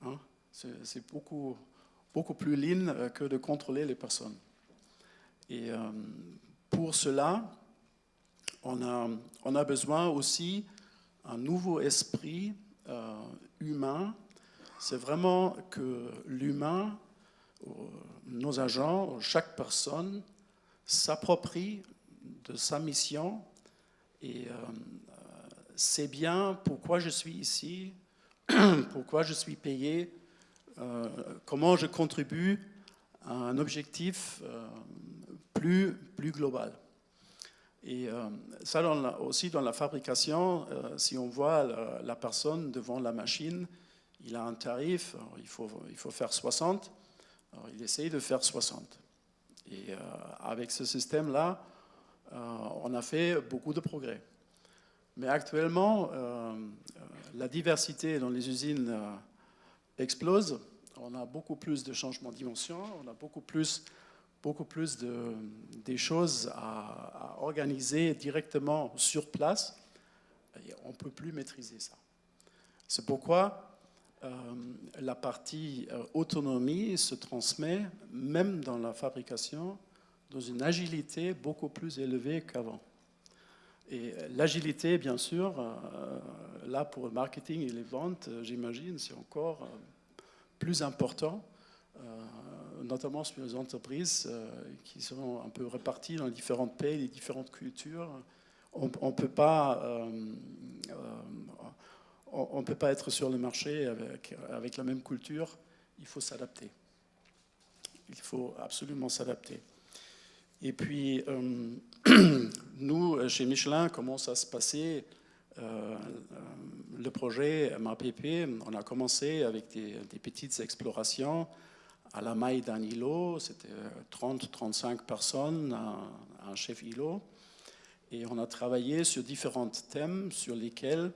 Hein? C'est beaucoup plus lean que de contrôler les personnes. Et pour cela, on a besoin aussi d'un nouveau esprit humain. C'est vraiment que l'humain, nos agents, chaque personne s'approprie de sa mission et c'est bien pourquoi je suis ici, pourquoi je suis payé, comment je contribue à un objectif plus global. Et ça aussi dans la fabrication, si on voit la personne devant la machine, il a un tarif, il faut faire 60, alors il essaye de faire 60. Et avec ce système-là, on a fait beaucoup de progrès. Mais actuellement, la diversité dans les usines explose. On a beaucoup plus de changements de dimension, on a beaucoup plus des choses à organiser directement sur place. Et on ne peut plus maîtriser ça. C'est pourquoi la partie autonomie se transmet, même dans la fabrication, dans une agilité beaucoup plus élevée qu'avant. Et l'agilité, bien sûr, là pour le marketing et les ventes, j'imagine, c'est encore plus important, notamment sur les entreprises qui sont un peu réparties dans les différents pays, les différentes cultures. On ne peut pas être sur le marché avec la même culture. Il faut s'adapter. Il faut absolument s'adapter. Et puis, nous, chez Michelin, comment ça se passait le projet MAPP, on a commencé avec des petites explorations à la maille d'un îlot. C'était 30-35 personnes, un chef îlot. Et on a travaillé sur différents thèmes sur lesquels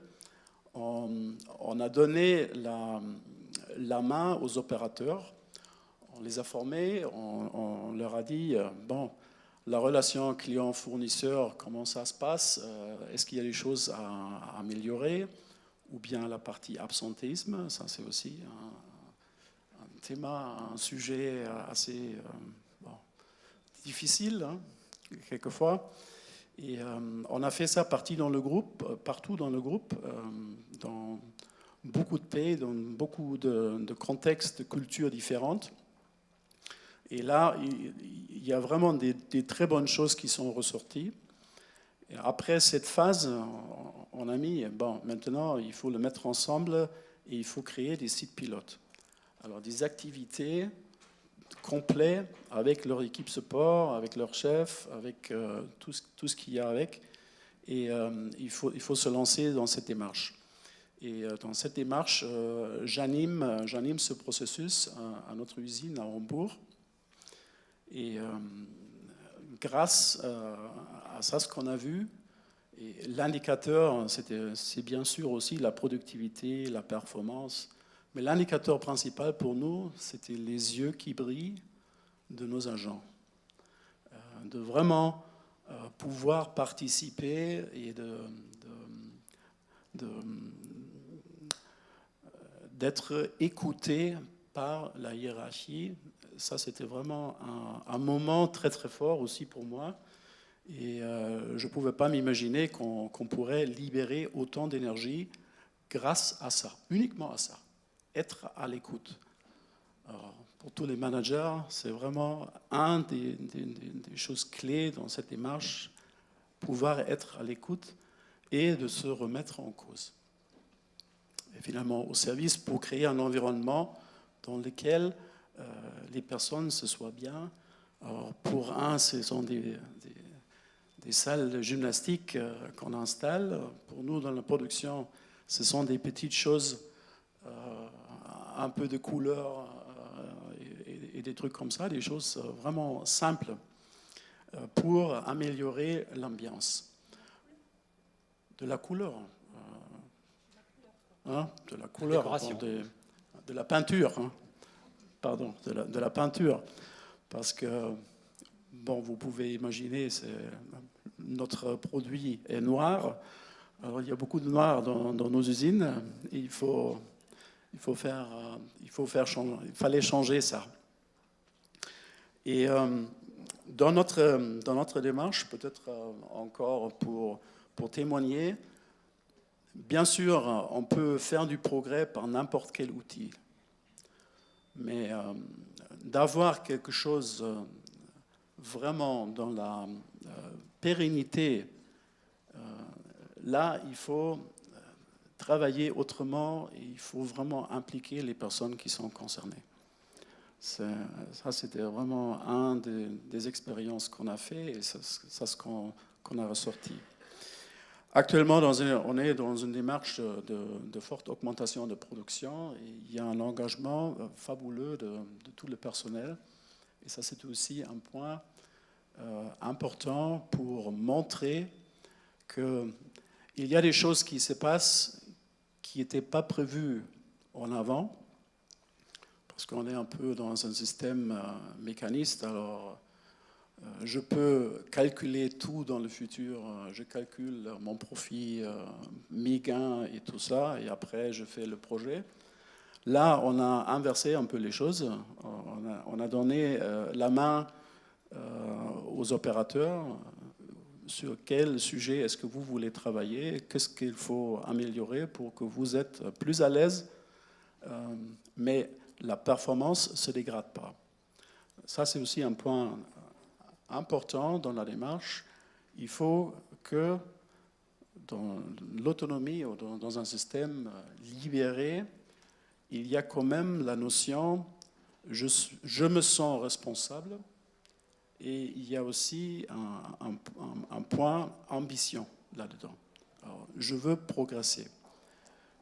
on a donné la main aux opérateurs. On les a formés, on leur a dit, bon, la relation client-fournisseur, comment ça se passe? Est-ce qu'il y a des choses à améliorer? Ou bien la partie absentéisme, ça c'est aussi un thème, un sujet assez difficile, hein, quelquefois. Et on a fait ça partout dans le groupe, dans beaucoup de pays, dans beaucoup de contextes, de cultures différentes. Et là, il y a vraiment des très bonnes choses qui sont ressorties. Et après cette phase, on a mis, bon, maintenant, il faut le mettre ensemble et il faut créer des sites pilotes. Alors, des activités complètes avec leur équipe support, avec leur chef, avec tout ce qu'il y a avec. Et il faut se lancer dans cette démarche. Et dans cette démarche, j'anime ce processus à notre usine à Hambourg. Et grâce à ça, ce qu'on a vu, et l'indicateur, c'est bien sûr aussi la productivité, la performance, mais l'indicateur principal pour nous, c'était les yeux qui brillent de nos agents. De vraiment pouvoir participer et d'être écouté par la hiérarchie. Ça, c'était vraiment un moment très très fort aussi pour moi. Et je ne pouvais pas m'imaginer qu'on pourrait libérer autant d'énergie grâce à ça, uniquement à ça, être à l'écoute. Pour tous les managers, c'est vraiment un des choses clés dans cette démarche, pouvoir être à l'écoute et de se remettre en cause. Et finalement, au service pour créer un environnement dans lequel les personnes se soient bien. Alors, pour un, ce sont des salles de gymnastique qu'on installe. Pour nous, dans la production, ce sont des petites choses, un peu de couleur et des trucs comme ça, des choses vraiment simples pour améliorer l'ambiance. De la couleur. De la couleur. De la peinture. Pardon, de la peinture. Parce que, bon, vous pouvez imaginer, notre produit est noir. Alors, il y a beaucoup de noir dans nos usines. Et il fallait changer ça. Et dans notre démarche, peut-être encore pour témoigner, bien sûr, on peut faire du progrès par n'importe quel outil. Mais d'avoir quelque chose vraiment dans la pérennité, là, il faut travailler autrement et il faut vraiment impliquer les personnes qui sont concernées. Ça, c'était vraiment une des expériences qu'on a fait et c'est ce qu'on a ressorti. Actuellement, on est dans une démarche de forte augmentation de production et il y a un engagement fabuleux de tout le personnel. Et ça, c'est aussi un point important pour montrer qu'il y a des choses qui se passent qui n'étaient pas prévues en avant, parce qu'on est un peu dans un système mécaniste. Alors, je peux calculer tout dans le futur. Je calcule mon profit, mes gains et tout ça, et après, je fais le projet. Là, on a inversé un peu les choses. On a donné la main aux opérateurs sur quel sujet est-ce que vous voulez travailler, qu'est-ce qu'il faut améliorer pour que vous êtes plus à l'aise, mais la performance ne se dégrade pas. Ça, c'est aussi un point important dans la démarche. Il faut que dans l'autonomie ou dans un système libéré, il y a quand même la notion je me sens responsable et il y a aussi un point ambition là-dedans. Alors, je veux progresser.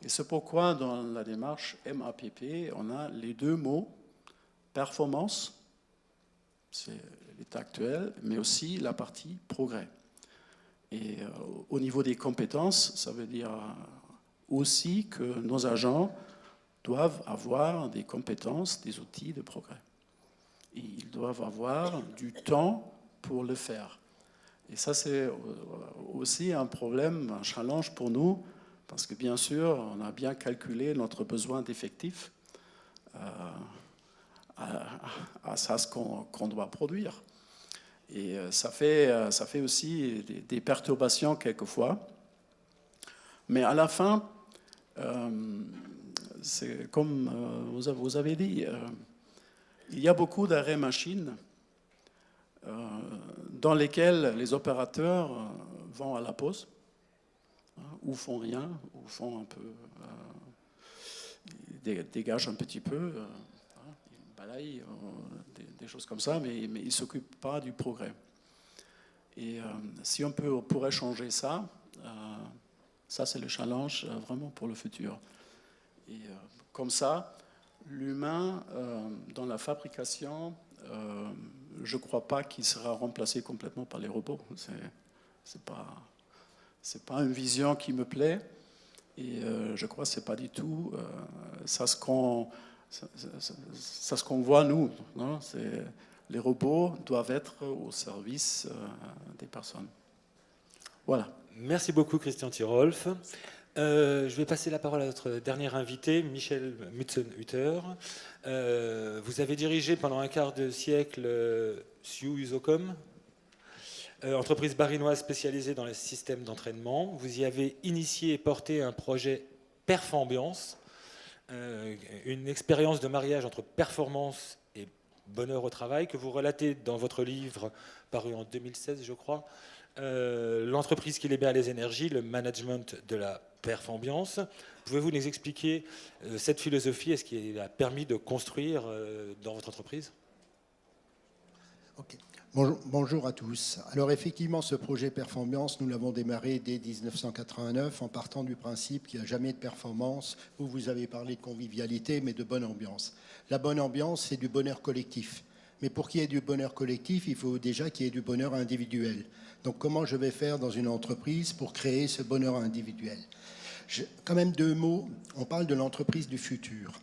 Et c'est pourquoi dans la démarche MAPP, on a les deux mots performance, c'est l'état actuel, mais aussi la partie progrès. Et au niveau des compétences, ça veut dire aussi que nos agents doivent avoir des compétences, des outils de progrès. Et ils doivent avoir du temps pour le faire. Et ça, c'est aussi un problème, un challenge pour nous, parce que bien sûr, on a bien calculé notre besoin d'effectifs à ça ce qu'on doit produire. Et ça fait aussi des perturbations quelquefois. Mais à la fin, c'est comme vous avez dit, il y a beaucoup d'arrêts machines dans lesquels les opérateurs vont à la pause, ou font rien, ou font un peu, dégagent un petit peu, ils balayent, des choses comme ça, mais ils ne s'occupent pas du progrès. Et si on pourrait changer ça, ça c'est le challenge vraiment pour le futur. Et comme ça, l'humain dans la fabrication, je ne crois pas qu'il sera remplacé complètement par les robots. C'est pas une vision qui me plaît. Et je crois que ce n'est pas du tout ça ce qu'on voit nous. Non, les robots doivent être au service des personnes. Voilà. Merci beaucoup Christian Tirolf. Je vais passer la parole à notre dernier invité, Michel Mutzenhütter. Vous avez dirigé pendant un quart de siècle SIU Usocom, entreprise barinoise spécialisée dans les systèmes d'entraînement. Vous y avez initié et porté un projet Performance, une expérience de mariage entre performance et bonheur au travail que vous relatez dans votre livre paru en 2016, je crois. L'entreprise qui libère les énergies, le management de la performance. Pouvez-vous nous expliquer cette philosophie et ce qui a permis de construire dans votre entreprise? Okay. Bonjour à tous. Alors effectivement, ce projet Performance, nous l'avons démarré dès 1989 en partant du principe qu'il n'y a jamais de performance. Vous avez parlé de convivialité, mais de bonne ambiance. La bonne ambiance, c'est du bonheur collectif. Mais pour qu'il y ait du bonheur collectif, il faut déjà qu'il y ait du bonheur individuel. Donc comment je vais faire dans une entreprise pour créer ce bonheur individuel? Quand même 2 mots, on parle de l'entreprise du futur.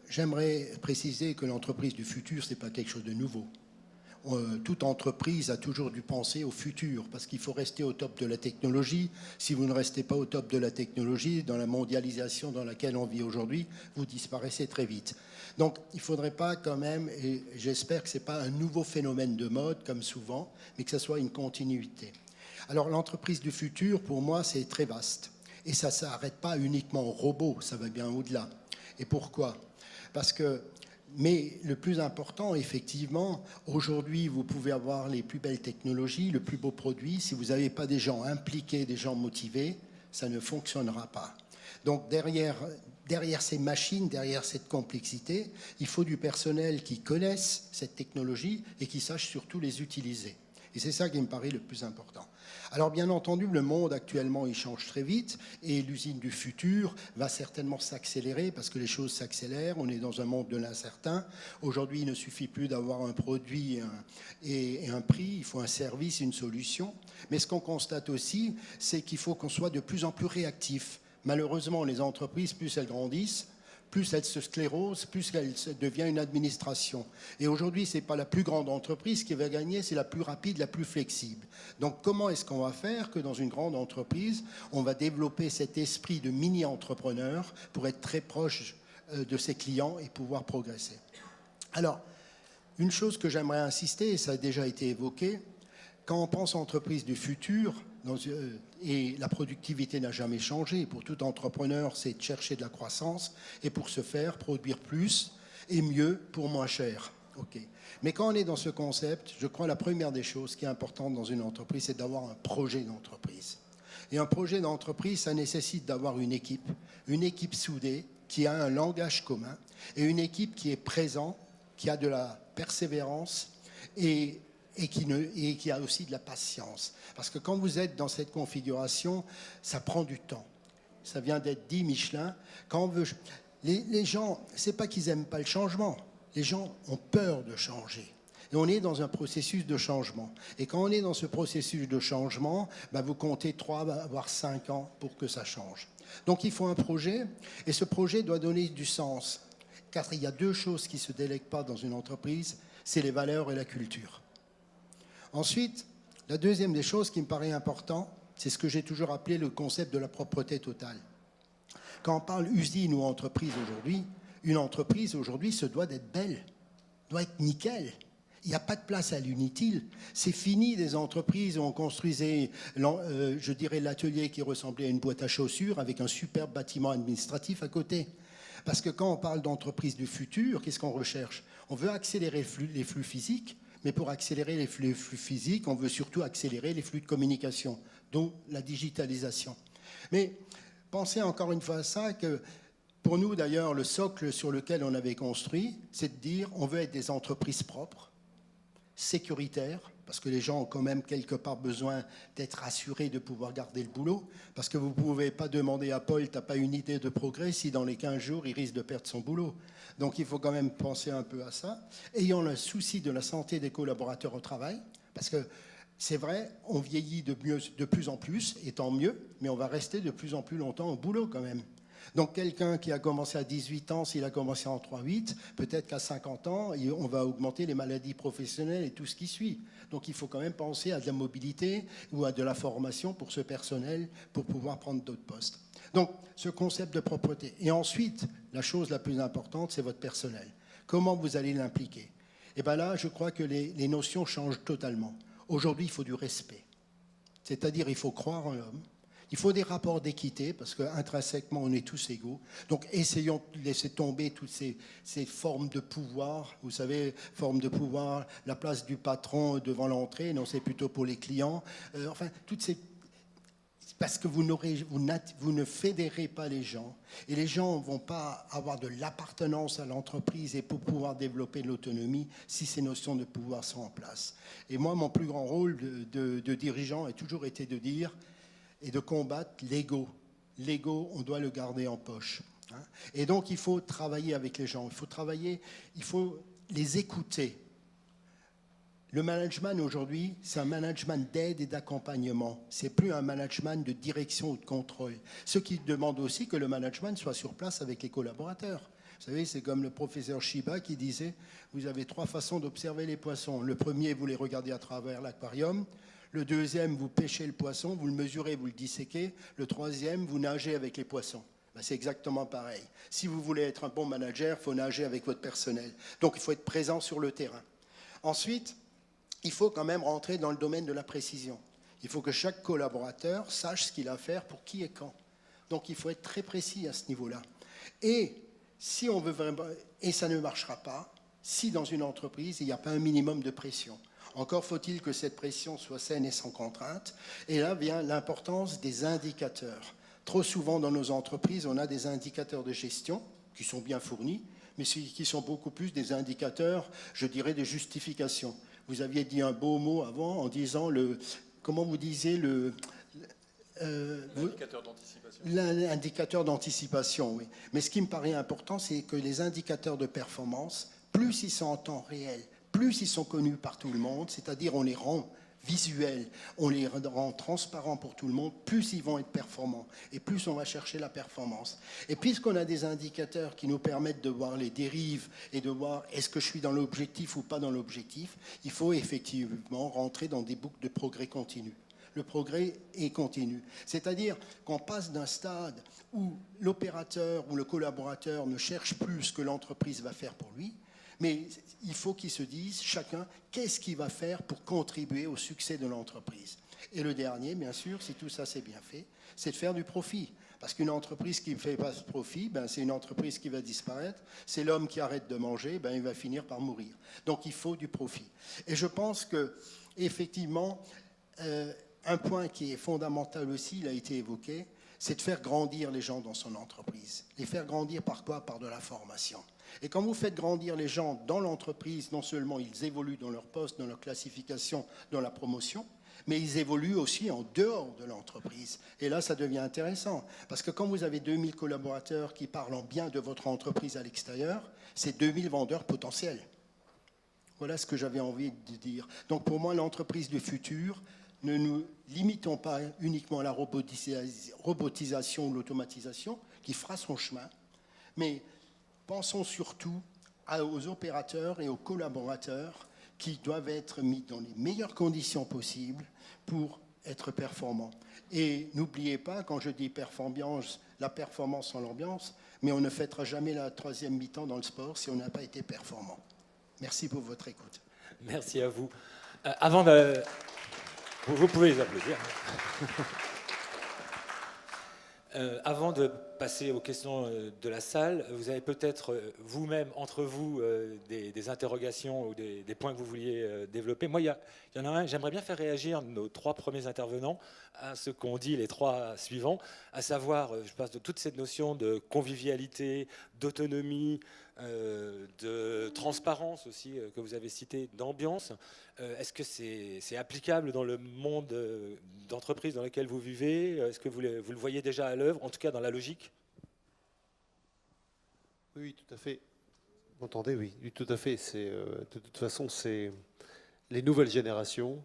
J'aimerais préciser que l'entreprise du futur, ce n'est pas quelque chose de nouveau. Toute entreprise a toujours dû penser au futur parce qu'il faut rester au top de la technologie. Si vous ne restez pas au top de la technologie, dans la mondialisation dans laquelle on vit aujourd'hui, vous disparaissez très vite. Donc il ne faudrait pas quand même, et j'espère que ce n'est pas un nouveau phénomène de mode comme souvent, mais que ce soit une continuité. Alors l'entreprise du futur, pour moi, c'est très vaste. Et ça ne s'arrête pas uniquement aux robots, ça va bien au-delà. Et pourquoi? Parce que mais le plus important, effectivement, aujourd'hui, vous pouvez avoir les plus belles technologies, le plus beau produit. Si vous n'avez pas des gens impliqués, des gens motivés, ça ne fonctionnera pas. Donc derrière ces machines, derrière cette complexité, il faut du personnel qui connaisse cette technologie et qui sache surtout les utiliser. Et c'est ça qui me paraît le plus important. Alors bien entendu, le monde actuellement, il change très vite et l'usine du futur va certainement s'accélérer parce que les choses s'accélèrent. On est dans un monde de l'incertain. Aujourd'hui, il ne suffit plus d'avoir un produit et un prix. Il faut un service, une solution. Mais ce qu'on constate aussi, c'est qu'il faut qu'on soit de plus en plus réactif. Malheureusement, les entreprises, plus elles grandissent, plus elle se sclérose, plus elle devient une administration. Et aujourd'hui, ce n'est pas la plus grande entreprise qui va gagner, c'est la plus rapide, la plus flexible. Donc comment est-ce qu'on va faire que dans une grande entreprise, on va développer cet esprit de mini-entrepreneur pour être très proche de ses clients et pouvoir progresser? Alors, une chose que j'aimerais insister, et ça a déjà été évoqué, quand on pense entreprise du futur, et la productivité n'a jamais changé. Pour tout entrepreneur, c'est de chercher de la croissance et pour ce faire, produire plus et mieux pour moins cher. Okay. Mais quand on est dans ce concept, je crois que la première des choses qui est importante dans une entreprise, c'est d'avoir un projet d'entreprise. Et un projet d'entreprise, ça nécessite d'avoir une équipe soudée, qui a un langage commun et une équipe qui est présente, qui a de la persévérance et qui a aussi de la patience. Parce que quand vous êtes dans cette configuration, ça prend du temps. Ça vient d'être dit, Michelin. Quand on veut, les gens, c'est pas qu'ils n'aiment pas le changement. Les gens ont peur de changer. Et on est dans un processus de changement. Et quand on est dans ce processus de changement, ben vous comptez 3 voire 5 ans pour que ça change. Donc il faut un projet, et ce projet doit donner du sens. Car il y a 2 choses qui ne se délèguent pas dans une entreprise, c'est les valeurs et la culture. Ensuite, la deuxième des choses qui me paraît important, c'est ce que j'ai toujours appelé le concept de la propreté totale. Quand on parle usine ou entreprise aujourd'hui, une entreprise aujourd'hui se doit d'être belle, doit être nickel. Il n'y a pas de place à l'inutile. C'est fini des entreprises où on construisait, je dirais, l'atelier qui ressemblait à une boîte à chaussures avec un superbe bâtiment administratif à côté. Parce que quand on parle d'entreprise du futur, qu'est-ce qu'on recherche? On veut accélérer les flux physiques, mais pour accélérer les flux physiques, on veut surtout accélérer les flux de communication, dont la digitalisation. Mais pensez encore une fois à ça, que pour nous d'ailleurs, le socle sur lequel on avait construit, c'est de dire on veut être des entreprises propres, sécuritaires, parce que les gens ont quand même quelque part besoin d'être assurés de pouvoir garder le boulot, parce que vous ne pouvez pas demander à Paul, tu n'as pas une idée de progrès, si dans les 15 jours, il risque de perdre son boulot. Donc il faut quand même penser un peu à ça. Ayant le souci de la santé des collaborateurs au travail, parce que c'est vrai, on vieillit de plus en plus, et tant mieux, mais on va rester de plus en plus longtemps au boulot quand même. Donc quelqu'un qui a commencé à 18 ans, s'il a commencé en 3-8, peut-être qu'à 50 ans, on va augmenter les maladies professionnelles et tout ce qui suit. Donc il faut quand même penser à de la mobilité ou à de la formation pour ce personnel pour pouvoir prendre d'autres postes. Donc ce concept de propreté. Et ensuite, la chose la plus importante, c'est votre personnel. Comment vous allez l'impliquer? Et bien là, je crois que les notions changent totalement. Aujourd'hui, il faut du respect. C'est-à-dire, il faut croire en l'homme. Il faut des rapports d'équité, parce qu'intrinsèquement, on est tous égaux. Donc, essayons de laisser tomber toutes ces formes de pouvoir. Vous savez, forme de pouvoir, la place du patron devant l'entrée, non, c'est plutôt pour les clients. Enfin, toutes ces... Parce que vous ne fédérez pas les gens. Et les gens ne vont pas avoir de l'appartenance à l'entreprise et pour pouvoir développer de l'autonomie si ces notions de pouvoir sont en place. Et moi, mon plus grand rôle de dirigeant a toujours été de dire et de combattre l'ego. L'ego, on doit le garder en poche. Et donc, il faut travailler avec les gens. Il faut les écouter. Le management aujourd'hui, c'est un management d'aide et d'accompagnement. C'est plus un management de direction ou de contrôle. Ce qui demande aussi que le management soit sur place avec les collaborateurs. Vous savez, c'est comme le professeur Shiba qui disait « Vous avez 3 façons d'observer les poissons. Le premier, vous les regardez à travers l'aquarium. Le deuxième, vous pêchez le poisson, vous le mesurez, vous le disséquez. Le troisième, vous nagez avec les poissons. » C'est exactement pareil. Si vous voulez être un bon manager, il faut nager avec votre personnel. Donc, il faut être présent sur le terrain. Ensuite, il faut quand même rentrer dans le domaine de la précision. Il faut que chaque collaborateur sache ce qu'il a à faire pour qui et quand. Donc, il faut être très précis à ce niveau-là. Et si on veut vraiment, et ça ne marchera pas, si dans une entreprise, il n'y a pas un minimum de pression. Encore faut-il que cette pression soit saine et sans contrainte. Et là vient l'importance des indicateurs. Trop souvent dans nos entreprises, on a des indicateurs de gestion qui sont bien fournis, mais qui sont beaucoup plus des indicateurs, je dirais, de justification. Vous aviez dit un beau mot avant en disant comment vous disiez L'indicateur d'anticipation. L'indicateur d'anticipation, oui. Mais ce qui me paraît important, c'est que les indicateurs de performance, plus ils sont en temps réel, plus ils sont connus par tout le monde, c'est-à-dire on les rend visuels, on les rend transparents pour tout le monde, plus ils vont être performants et plus on va chercher la performance. Et puisqu'on a des indicateurs qui nous permettent de voir les dérives et de voir est-ce que je suis dans l'objectif ou pas dans l'objectif, il faut effectivement rentrer dans des boucles de progrès continu. Le progrès est continu. C'est-à-dire qu'on passe d'un stade où l'opérateur ou le collaborateur ne cherche plus ce que l'entreprise va faire pour lui, mais il faut qu'ils se disent chacun qu'est-ce qu'il va faire pour contribuer au succès de l'entreprise. Et le dernier, bien sûr, si tout ça c'est bien fait, c'est de faire du profit. Parce qu'une entreprise qui ne fait pas de profit, c'est une entreprise qui va disparaître. C'est l'homme qui arrête de manger, il va finir par mourir. Donc il faut du profit. Et je pense que effectivement, un point qui est fondamental aussi, il a été évoqué, c'est de faire grandir les gens dans son entreprise. Les faire grandir par quoi? Par de la formation. Et quand vous faites grandir les gens dans l'entreprise, non seulement ils évoluent dans leur poste, dans leur classification, dans la promotion, mais ils évoluent aussi en dehors de l'entreprise. Et là, ça devient intéressant. Parce que quand vous avez 2000 collaborateurs qui parlent bien de votre entreprise à l'extérieur, c'est 2000 vendeurs potentiels. Voilà ce que j'avais envie de dire. Donc pour moi, l'entreprise du futur, ne nous limitons pas uniquement à la robotisation ou l'automatisation, qui fera son chemin, mais pensons surtout aux opérateurs et aux collaborateurs qui doivent être mis dans les meilleures conditions possibles pour être performants. Et n'oubliez pas, quand je dis performance, la performance sans l'ambiance, mais on ne fêtera jamais la 3e mi-temps dans le sport si on n'a pas été performant. Merci pour votre écoute. Merci à vous. Avant de... Vous pouvez les applaudir. Avant de passer aux questions de la salle, vous avez peut-être vous-même, entre vous, des interrogations ou des points que vous vouliez développer. Moi, il y en a un, j'aimerais bien faire réagir nos 3 premiers intervenants à ce qu'ont dit les 3 suivants, à savoir, je passe de toute cette notion de convivialité, d'autonomie, de transparence aussi, que vous avez cité, d'ambiance. Est-ce que c'est applicable dans le monde d'entreprise dans lequel vous vivez? Est-ce que vous le voyez déjà à l'œuvre, en tout cas dans la logique? Oui, tout à fait. Vous m'entendez? Oui, tout à fait. De toute façon, c'est les nouvelles générations.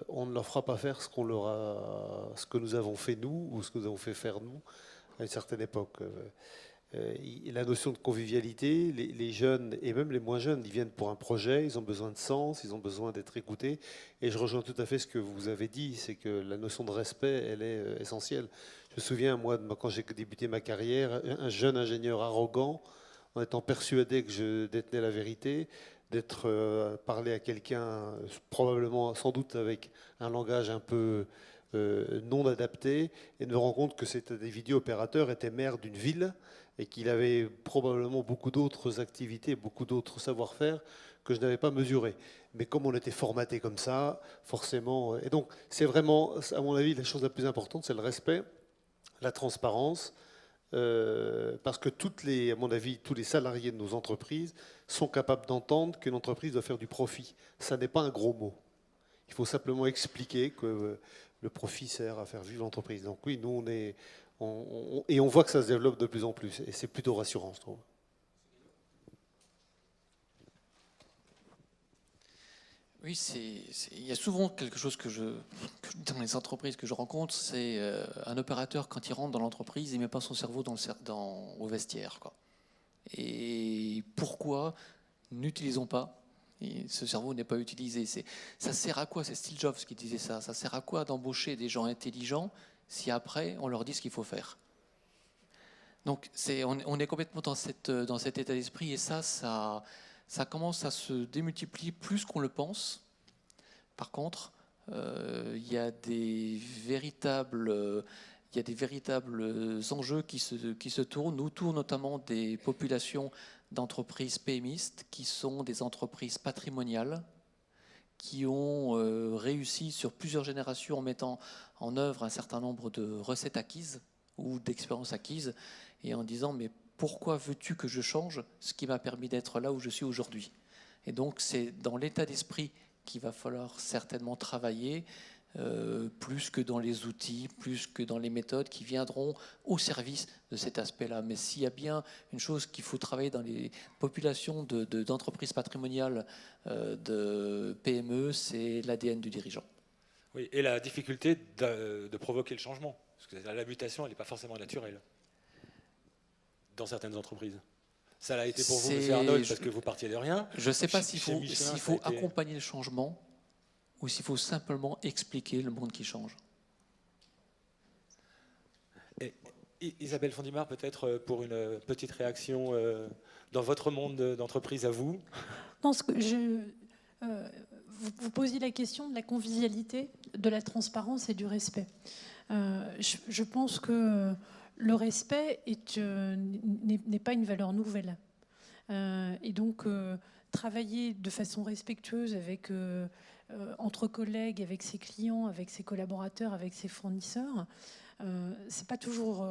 On ne leur fera pas faire ce que nous avons fait nous ou ce que nous avons fait faire nous à une certaine époque. La notion de convivialité, les jeunes et même les moins jeunes, ils viennent pour un projet, ils ont besoin de sens, ils ont besoin d'être écoutés. Et je rejoins tout à fait ce que vous avez dit, c'est que la notion de respect, elle est essentielle. Je me souviens, moi, quand j'ai débuté ma carrière, un jeune ingénieur arrogant, en étant persuadé que je détenais la vérité, d'être parlé à quelqu'un, probablement, sans doute avec un langage un peu non adapté, et de me rendre compte que c'était des vidéo-opérateurs, étaient maire d'une ville, et qu'il avait probablement beaucoup d'autres activités, beaucoup d'autres savoir-faire que je n'avais pas mesuré. Mais comme on était formaté comme ça, forcément... Et donc, c'est vraiment, à mon avis, la chose la plus importante, c'est le respect, la transparence, parce que à mon avis, tous les salariés de nos entreprises sont capables d'entendre qu'une entreprise doit faire du profit. Ça n'est pas un gros mot. Il faut simplement expliquer que le profit sert à faire vivre l'entreprise. Donc oui, nous, et on voit que ça se développe de plus en plus. Et c'est plutôt rassurant, je trouve. Oui, il y a souvent quelque chose que dans les entreprises que je rencontre, c'est un opérateur, quand il rentre dans l'entreprise, il ne met pas son cerveau au vestiaire, quoi. Et pourquoi n'utilisons pas? Et ce cerveau n'est pas utilisé. Ça sert à quoi? C'est Steve Jobs qui disait ça. Ça sert à quoi d'embaucher des gens intelligents si après on leur dit ce qu'il faut faire? Donc on est complètement dans cet état d'esprit, et ça commence à se démultiplier plus qu'on le pense. Par contre, il y a des véritables enjeux qui se tournent autour notamment des populations d'entreprises PMistes, qui sont des entreprises patrimoniales, qui ont réussi sur plusieurs générations en mettant en œuvre un certain nombre de recettes acquises ou d'expériences acquises, et en disant mais pourquoi veux-tu que je change ce qui m'a permis d'être là où je suis aujourd'hui? Et donc c'est dans l'état d'esprit qu'il va falloir certainement travailler, plus que dans les outils, plus que dans les méthodes qui viendront au service de cet aspect-là. Mais s'il y a bien une chose qu'il faut travailler dans les populations d'entreprises patrimoniales, de PME, c'est l'ADN du dirigeant. Oui, et la difficulté de provoquer le changement. Parce que la mutation, elle n'est pas forcément naturelle dans certaines entreprises. Ça l'a été pour vous, M. Arnold, parce que vous partiez de rien. Je ne sais pas s'il Chez Michelin, faut accompagner le changement ou s'il faut simplement expliquer le monde qui change. Et Isabelle Fondimard, peut-être pour une petite réaction dans votre monde d'entreprise à vous. Non, vous posiez la question de la convivialité, de la transparence et du respect. Je pense que le respect n'est pas une valeur nouvelle. Et donc, travailler de façon respectueuse entre collègues, avec ses clients, avec ses collaborateurs, avec ses fournisseurs, c'est pas toujours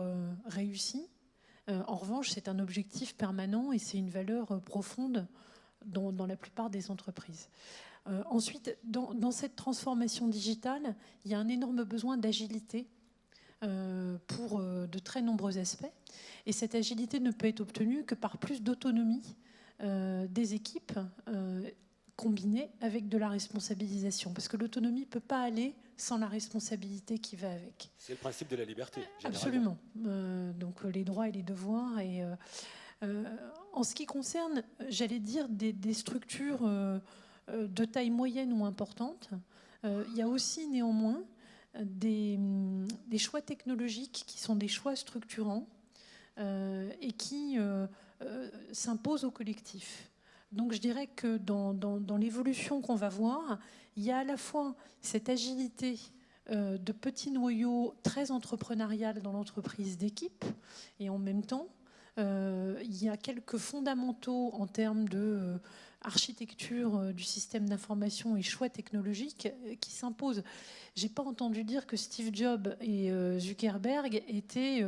réussi. En revanche, c'est un objectif permanent et c'est une valeur profonde dans la plupart des entreprises. Ensuite, dans cette transformation digitale, il y a un énorme besoin d'agilité pour de très nombreux aspects. Et cette agilité ne peut être obtenue que par plus d'autonomie des équipes combinée avec de la responsabilisation. Parce que l'autonomie ne peut pas aller sans la responsabilité qui va avec. C'est le principe de la liberté. Absolument. Donc les droits et les devoirs. Et, en ce qui concerne, j'allais dire, des structures de taille moyenne ou importante, il y a aussi néanmoins des choix technologiques qui sont des choix structurants et qui s'imposent au collectif. Donc je dirais que dans l'évolution qu'on va voir, il y a à la fois cette agilité de petits noyaux très entrepreneurial dans l'entreprise d'équipe, et en même temps, il y a quelques fondamentaux en termes de architecture du système d'information et choix technologiques qui s'imposent. Je n'ai pas entendu dire que Steve Jobs et Zuckerberg étaient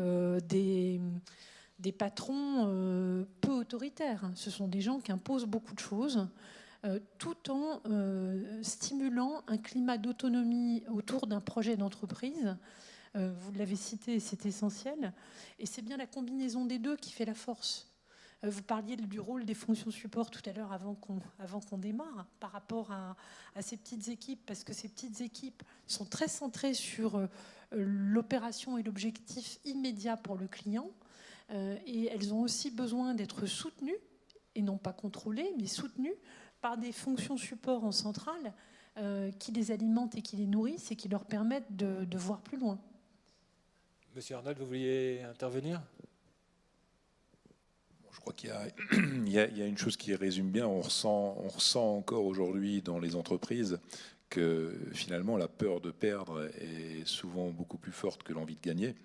des patrons peu autoritaires. Ce sont des gens qui imposent beaucoup de choses, tout en stimulant un climat d'autonomie autour d'un projet d'entreprise. Vous l'avez cité, c'est essentiel. Et c'est bien la combinaison des deux qui fait la force. Vous parliez du rôle des fonctions support tout à l'heure avant qu'on démarre, par rapport à ces petites équipes, parce que ces petites équipes sont très centrées sur l'opération et l'objectif immédiat pour le client, et elles ont aussi besoin d'être soutenues, et non pas contrôlées, mais soutenues par des fonctions support en centrale qui les alimentent et qui les nourrissent et qui leur permettent de voir plus loin. Monsieur Arnold, vous vouliez intervenir ? Je crois qu'il y a une chose qui résume bien. On ressent encore aujourd'hui dans les entreprises que finalement la peur de perdre est souvent beaucoup plus forte que l'envie de gagner.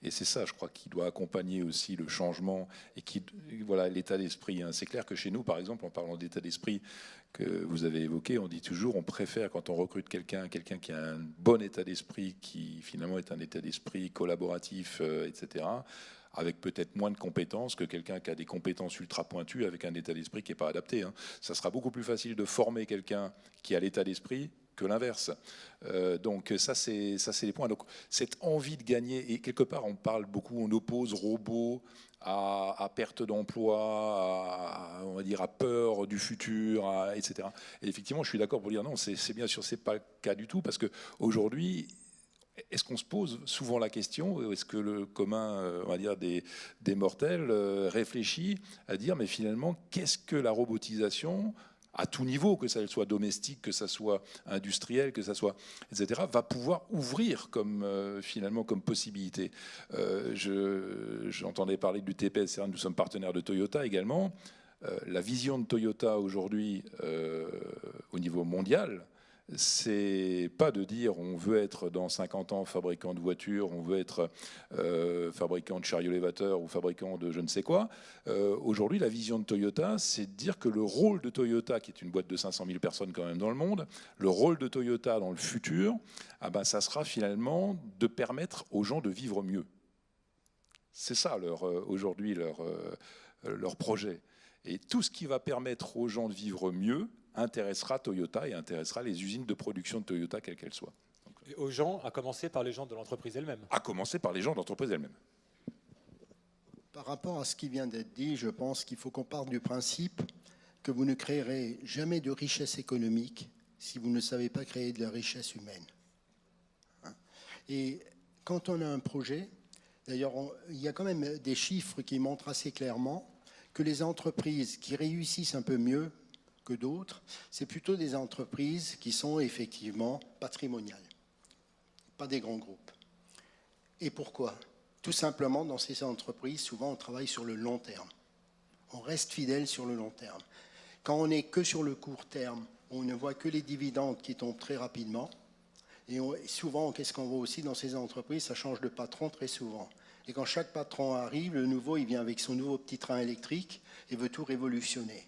Et c'est ça, je crois, qui doit accompagner aussi le changement et voilà, l'état d'esprit. C'est clair que chez nous, par exemple, en parlant d'état d'esprit que vous avez évoqué, on dit toujours, on préfère quand on recrute quelqu'un qui a un bon état d'esprit, qui finalement est un état d'esprit collaboratif, etc., avec peut-être moins de compétences que quelqu'un qui a des compétences ultra pointues avec un état d'esprit qui n'est pas adapté. Ça sera beaucoup plus facile de former quelqu'un qui a l'état d'esprit que l'inverse. Donc ça c'est les points. Donc cette envie de gagner, et quelque part on parle beaucoup, on oppose robot à perte d'emploi, on va dire à peur du futur, etc. Et effectivement, je suis d'accord pour dire non, c'est bien sûr c'est pas le cas du tout, parce que aujourd'hui, est-ce qu'on se pose souvent la question, est-ce que le commun, on va dire des mortels, réfléchit à dire mais finalement qu'est-ce que la robotisation à tout niveau, que ça soit domestique, que ça soit industriel, que ça soit, etc., va pouvoir ouvrir finalement comme possibilité. J'entendais parler du TPS, nous sommes partenaires de Toyota également. La vision de Toyota aujourd'hui au niveau mondial, c'est pas de dire on veut être dans 50 ans fabricant de voitures, on veut être fabricant de chariots élévateurs ou fabricant de je ne sais quoi. Aujourd'hui, la vision de Toyota, c'est de dire que le rôle de Toyota, qui est une boîte de 500 000 personnes quand même dans le monde, le rôle de Toyota dans le futur, ça sera finalement de permettre aux gens de vivre mieux. C'est ça aujourd'hui leur projet. Et tout ce qui va permettre aux gens de vivre mieux intéressera Toyota et intéressera les usines de production de Toyota, quelles qu'elles soient. Et aux gens, à commencer par les gens de l'entreprise elle-même. À commencer par les gens de l'entreprise elle-même. Par rapport à ce qui vient d'être dit, je pense qu'il faut qu'on parte du principe que vous ne créerez jamais de richesse économique si vous ne savez pas créer de la richesse humaine. Et quand on a un projet, d'ailleurs, il y a quand même des chiffres qui montrent assez clairement que les entreprises qui réussissent un peu mieux que d'autres, c'est plutôt des entreprises qui sont effectivement patrimoniales, pas des grands groupes. Et pourquoi ? Tout simplement, dans ces entreprises, souvent on travaille sur le long terme. On reste fidèle sur le long terme. Quand on n'est que sur le court terme, on ne voit que les dividendes qui tombent très rapidement. Et souvent, qu'est-ce qu'on voit aussi dans ces entreprises ? Ça change de patron très souvent. Et quand chaque patron arrive, le nouveau, il vient avec son nouveau petit train électrique et veut tout révolutionner.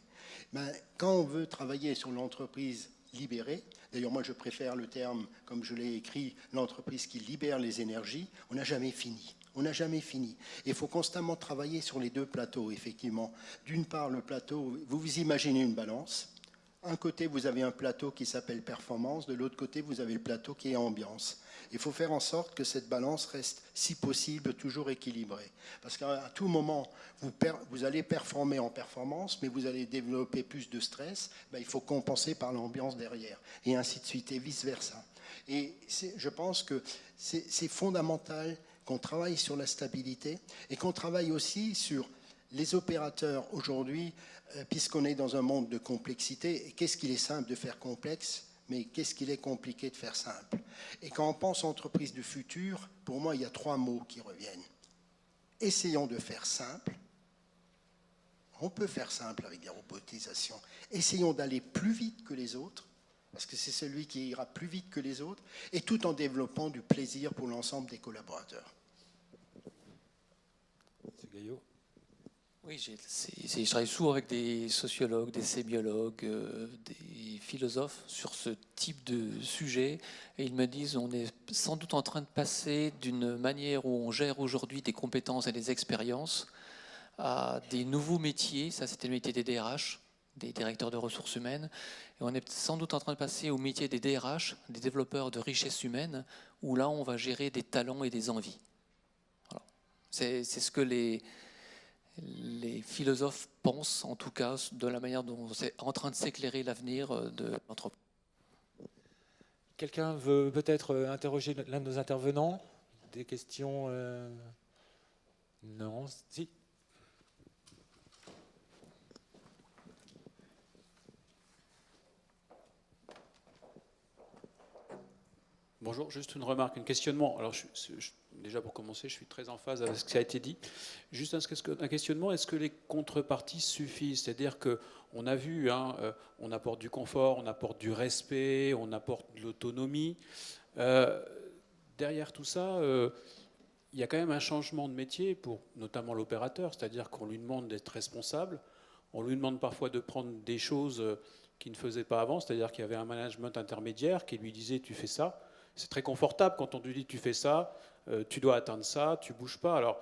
Quand on veut travailler sur l'entreprise libérée, d'ailleurs moi je préfère le terme, comme je l'ai écrit, l'entreprise qui libère les énergies, on n'a jamais fini. On n'a jamais fini. Et il faut constamment travailler sur les deux plateaux, effectivement. D'une part, le plateau, vous imaginez une balance. Un côté, vous avez un plateau qui s'appelle performance, de l'autre côté, vous avez le plateau qui est ambiance. Il faut faire en sorte que cette balance reste, si possible, toujours équilibrée. Parce qu'à tout moment, vous allez performer en performance, mais vous allez développer plus de stress, il faut compenser par l'ambiance derrière, et ainsi de suite, et vice-versa. Et je pense que c'est fondamental qu'on travaille sur la stabilité, et qu'on travaille aussi sur les opérateurs aujourd'hui, puisqu'on est dans un monde de complexité, qu'est-ce qu'il est simple de faire complexe ? Mais qu'est-ce qu'il est compliqué de faire simple? Et quand on pense entreprise du futur, pour moi, il y a 3 mots qui reviennent. Essayons de faire simple. On peut faire simple avec des robotisations. Essayons d'aller plus vite que les autres, parce que c'est celui qui ira plus vite que les autres, et tout en développant du plaisir pour l'ensemble des collaborateurs. Monsieur Gaillot. Oui, je travaille souvent avec des sociologues, des sémiologues, des philosophes sur ce type de sujet. Et ils me disent on est sans doute en train de passer d'une manière où on gère aujourd'hui des compétences et des expériences à des nouveaux métiers. Ça, c'était le métier des DRH, des directeurs de ressources humaines. Et on est sans doute en train de passer au métier des DRH, des développeurs de richesse humaine, où là, on va gérer des talents et des envies. Voilà. C'est ce que les philosophes pensent, en tout cas, de la manière dont c'est en train de s'éclairer l'avenir de l'entreprise. Quelqu'un veut peut-être interroger l'un de nos intervenants? Des questions Non, si. Bonjour, juste une remarque, un questionnement. Alors, déjà pour commencer, je suis très en phase avec ce qui a été dit. Juste un questionnement, est-ce que les contreparties suffisent? C'est-à-dire qu'on a vu, on apporte du confort, on apporte du respect, on apporte de l'autonomie. Derrière tout ça, il y a quand même un changement de métier pour notamment l'opérateur, c'est-à-dire qu'on lui demande d'être responsable, on lui demande parfois de prendre des choses qu'il ne faisait pas avant, c'est-à-dire qu'il y avait un management intermédiaire qui lui disait « tu fais ça ». C'est très confortable quand on te dit tu fais ça, tu dois atteindre ça, tu bouges pas. Alors,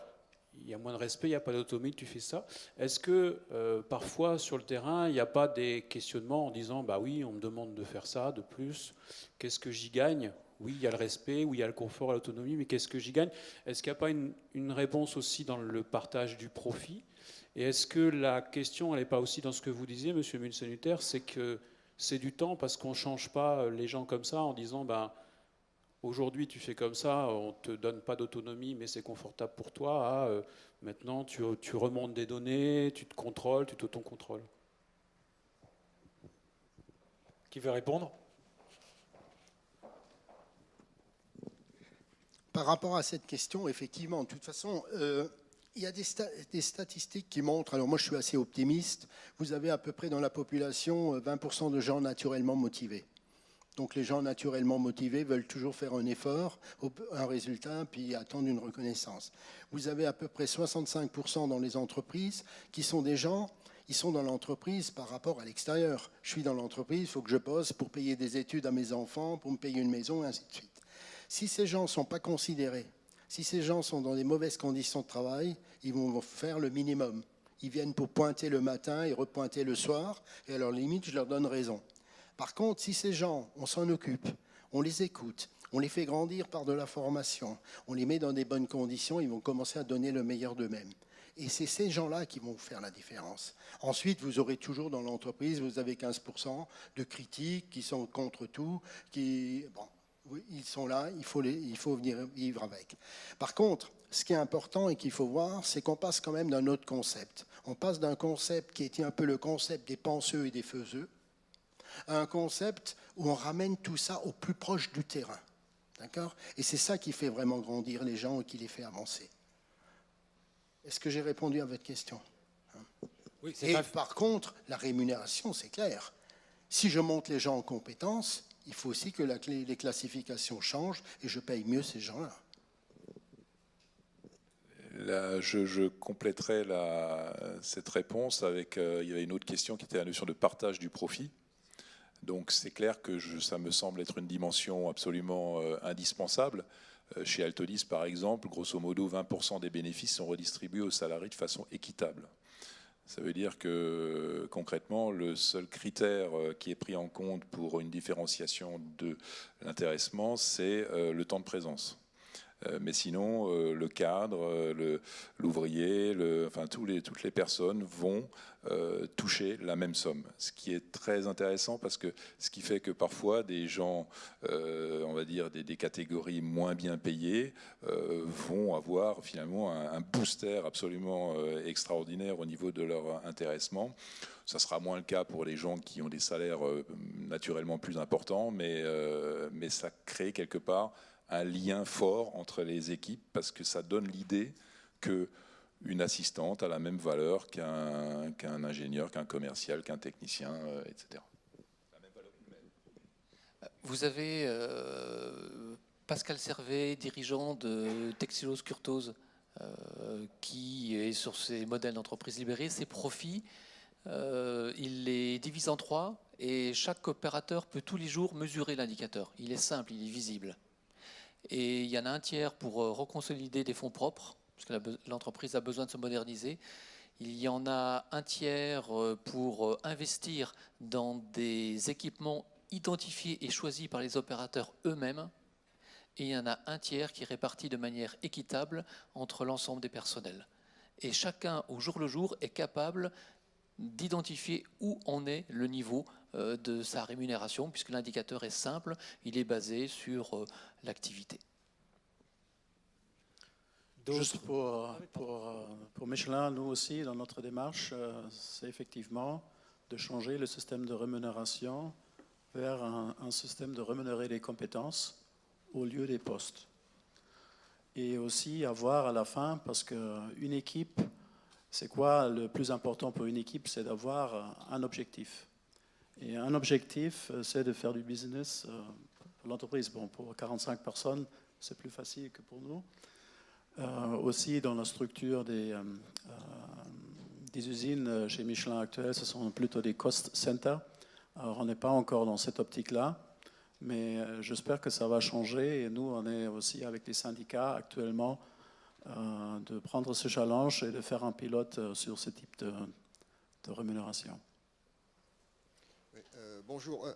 il y a moins de respect, il n'y a pas d'autonomie, tu fais ça. Est-ce que parfois sur le terrain, il n'y a pas des questionnements en disant bah oui, on me demande de faire ça, de plus, qu'est-ce que j'y gagne? Oui, il y a le respect, oui, il y a le confort et l'autonomie, mais qu'est-ce que j'y gagne? Est-ce qu'il n'y a pas une réponse aussi dans le partage du profit? Et est-ce que la question, elle n'est pas aussi dans ce que vous disiez, Monsieur Munsenutter, c'est que c'est du temps parce qu'on ne change pas les gens comme ça en disant ben, aujourd'hui, tu fais comme ça, on ne te donne pas d'autonomie, mais c'est confortable pour toi. Maintenant, tu remontes des données, tu te contrôles, tu t'auto-contrôles. Qui veut répondre? Par rapport à cette question, effectivement, de toute façon, il y a des statistiques qui montrent, alors moi je suis assez optimiste, vous avez à peu près dans la population 20% de gens naturellement motivés. Donc les gens naturellement motivés veulent toujours faire un effort, un résultat, puis attendre une reconnaissance. Vous avez à peu près 65% dans les entreprises qui sont des gens, ils sont dans l'entreprise par rapport à l'extérieur. Je suis dans l'entreprise, il faut que je bosse pour payer des études à mes enfants, pour me payer une maison, et ainsi de suite. Si ces gens ne sont pas considérés, si ces gens sont dans des mauvaises conditions de travail, ils vont faire le minimum. Ils viennent pour pointer le matin et repointer le soir, et à leur limite, je leur donne raison. Par contre, si ces gens, on s'en occupe, on les écoute, on les fait grandir par de la formation, on les met dans des bonnes conditions, ils vont commencer à donner le meilleur d'eux-mêmes. Et c'est ces gens-là qui vont faire la différence. Ensuite, vous aurez toujours dans l'entreprise, vous avez 15% de critiques qui sont contre tout, ils sont là, il faut venir vivre avec. Par contre, ce qui est important et qu'il faut voir, c'est qu'on passe quand même d'un autre concept. On passe d'un concept qui était un peu le concept des penseux et des faiseux, à un concept où on ramène tout ça au plus proche du terrain. D'accord ? Et c'est ça qui fait vraiment grandir les gens et qui les fait avancer. Est-ce que j'ai répondu à votre question ? Oui, par contre, la rémunération, c'est clair. Si je monte les gens en compétences, il faut aussi que les classifications changent et je paye mieux ces gens-là. Là, je compléterai cette réponse avec, il y avait une autre question qui était la notion de partage du profit. Donc c'est clair que ça me semble être une dimension absolument indispensable. Chez Altodis, par exemple, grosso modo, 20% des bénéfices sont redistribués aux salariés de façon équitable. Ça veut dire que concrètement, le seul critère qui est pris en compte pour une différenciation de l'intéressement, c'est le temps de présence. Mais sinon, le cadre, l'ouvrier, toutes les personnes vont toucher la même somme. Ce qui est très intéressant parce que ce qui fait que parfois des gens, on va dire des catégories moins bien payées, vont avoir finalement un booster absolument extraordinaire au niveau de leur intéressement. Ça sera moins le cas pour les gens qui ont des salaires naturellement plus importants, mais ça crée quelque part un lien fort entre les équipes parce que ça donne l'idée qu'une assistante a la même valeur qu'un ingénieur, qu'un commercial, qu'un technicien, etc. La même valeur humaine. Vous avez Pascal Servet, dirigeant de Textilos Curtose, qui est sur ses modèles d'entreprise libérée. Ses profits, il les divise en 3 et chaque opérateur peut tous les jours mesurer l'indicateur. Il est simple, il est visible. Et il y en a un tiers pour reconsolider des fonds propres, parce que l'entreprise a besoin de se moderniser. Il y en a un tiers pour investir dans des équipements identifiés et choisis par les opérateurs eux-mêmes. Et il y en a un tiers qui est réparti de manière équitable entre l'ensemble des personnels. Et chacun, au jour le jour, est capable d'identifier où en est le niveau de sa rémunération, puisque l'indicateur est simple, il est basé sur l'activité. Juste pour Michelin, nous aussi, dans notre démarche, c'est effectivement de changer le système de rémunération vers un système de rémunérer les compétences au lieu des postes. Et aussi avoir à la fin, parce qu'une équipe, c'est quoi le plus important pour une équipe? C'est d'avoir un objectif. Et un objectif, c'est de faire du business pour l'entreprise. Bon, pour 45 personnes, c'est plus facile que pour nous. Aussi, dans la structure des usines chez Michelin actuelles, ce sont plutôt des cost centers. Alors, on n'est pas encore dans cette optique-là, mais j'espère que ça va changer. Et nous, on est aussi avec les syndicats actuellement de prendre ce challenge et de faire un pilote sur ce type de rémunération. Oui, bonjour.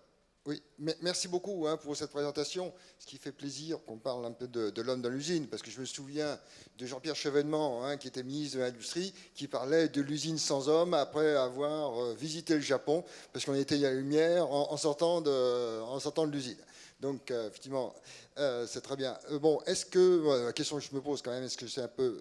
Oui, merci beaucoup pour cette présentation. Ce qui fait plaisir qu'on parle un peu de l'homme dans l'usine, parce que je me souviens de Jean-Pierre Chevènement, qui était ministre de l'Industrie, qui parlait de l'usine sans homme après avoir visité le Japon, parce qu'on était à la lumière en sortant de l'usine. Donc, effectivement, c'est très bien. Bon, est-ce que, la question que je me pose quand même, est-ce que c'est un peu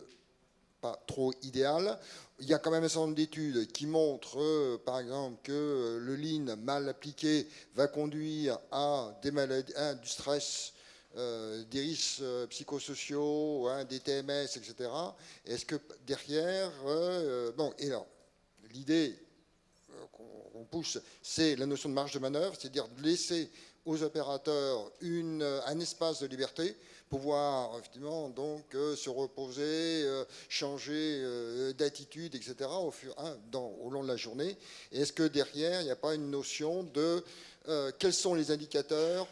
pas trop idéal? Il y a quand même un certain nombre d'études qui montrent, par exemple, que le lean mal appliqué va conduire à des maladies, du stress, des risques psychosociaux, des TMS, etc. Est-ce que derrière, bon, et alors, l'idée qu'on pousse, c'est la notion de marge de manœuvre, c'est-à-dire de laisser aux opérateurs un espace de liberté, pouvoir effectivement donc se reposer, changer d'attitude, etc. Au long de la journée. Et est-ce que derrière, il n'y a pas une notion de quels sont les indicateurs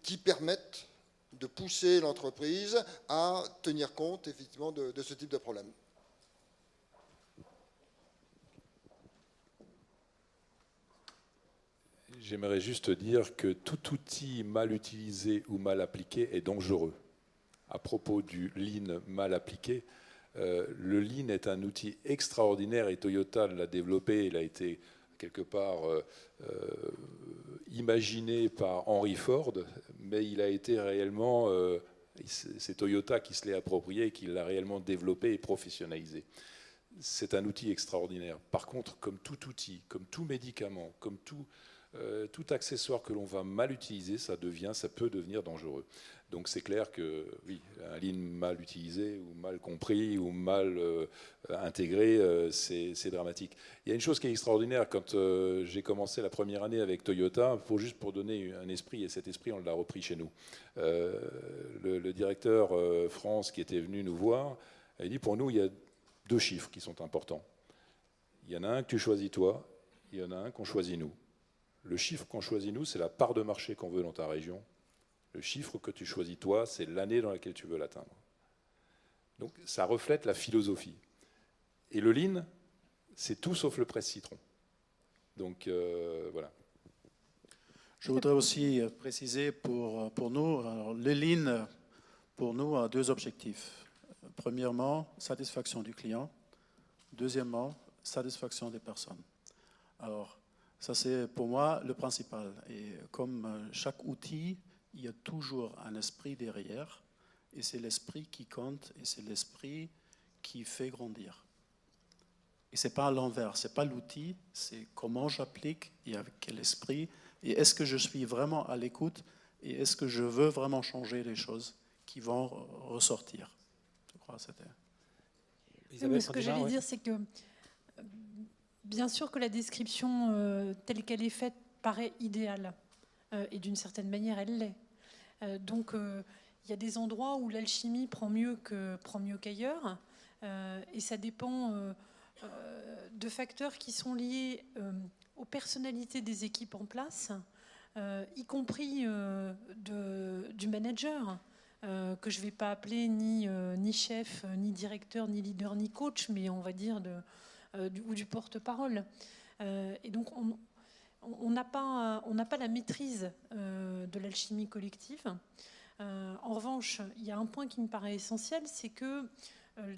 qui permettent de pousser l'entreprise à tenir compte effectivement de ce type de problème? J'aimerais juste dire que tout outil mal utilisé ou mal appliqué est dangereux. À propos du lean mal appliqué, le lean est un outil extraordinaire et Toyota l'a développé. Il a été quelque part imaginé par Henry Ford, mais il a été réellement, c'est Toyota qui se l'est approprié et qui l'a réellement développé et professionnalisé. C'est un outil extraordinaire. Par contre, comme tout outil, comme tout médicament, comme tout accessoire que l'on va mal utiliser, ça peut devenir dangereux. Donc c'est clair que oui, un lean mal utilisé ou mal compris ou mal intégré, c'est dramatique. Il y a une chose qui est extraordinaire quand j'ai commencé la première année avec Toyota, juste pour donner un esprit, et cet esprit on l'a repris chez nous. Le directeur France qui était venu nous voir, il dit pour nous il y a 2 chiffres qui sont importants. Il y en a un que tu choisis toi, il y en a un qu'on choisit nous. Le chiffre qu'on choisit nous, c'est la part de marché qu'on veut dans ta région. Le chiffre que tu choisis toi, c'est l'année dans laquelle tu veux l'atteindre. Donc ça reflète la philosophie. Et le lean, c'est tout sauf le presse-citron. Donc voilà. Je voudrais aussi préciser pour nous, alors, le lean, pour nous, a 2 objectifs. Premièrement, satisfaction du client. Deuxièmement, satisfaction des personnes. Alors, ça c'est pour moi le principal. Et comme chaque outil, il y a toujours un esprit derrière. Et c'est l'esprit qui compte et c'est l'esprit qui fait grandir. Et ce n'est pas à l'envers, ce n'est pas l'outil, c'est comment j'applique et avec quel esprit. Et est-ce que je suis vraiment à l'écoute et est-ce que je veux vraiment changer les choses qui vont ressortir. Je crois que c'était... Ce que j'allais dire, c'est que bien sûr que la description telle qu'elle est faite paraît idéale. Et d'une certaine manière, elle l'est. Donc, il y a des endroits où l'alchimie prend mieux qu'ailleurs. Et ça dépend de facteurs qui sont liés aux personnalités des équipes en place, y compris du manager, que je ne vais pas appeler ni chef, ni directeur, ni leader, ni coach, mais on va dire ou du porte-parole. Et donc, on n'a pas la maîtrise de l'alchimie collective. En revanche, il y a un point qui me paraît essentiel, c'est que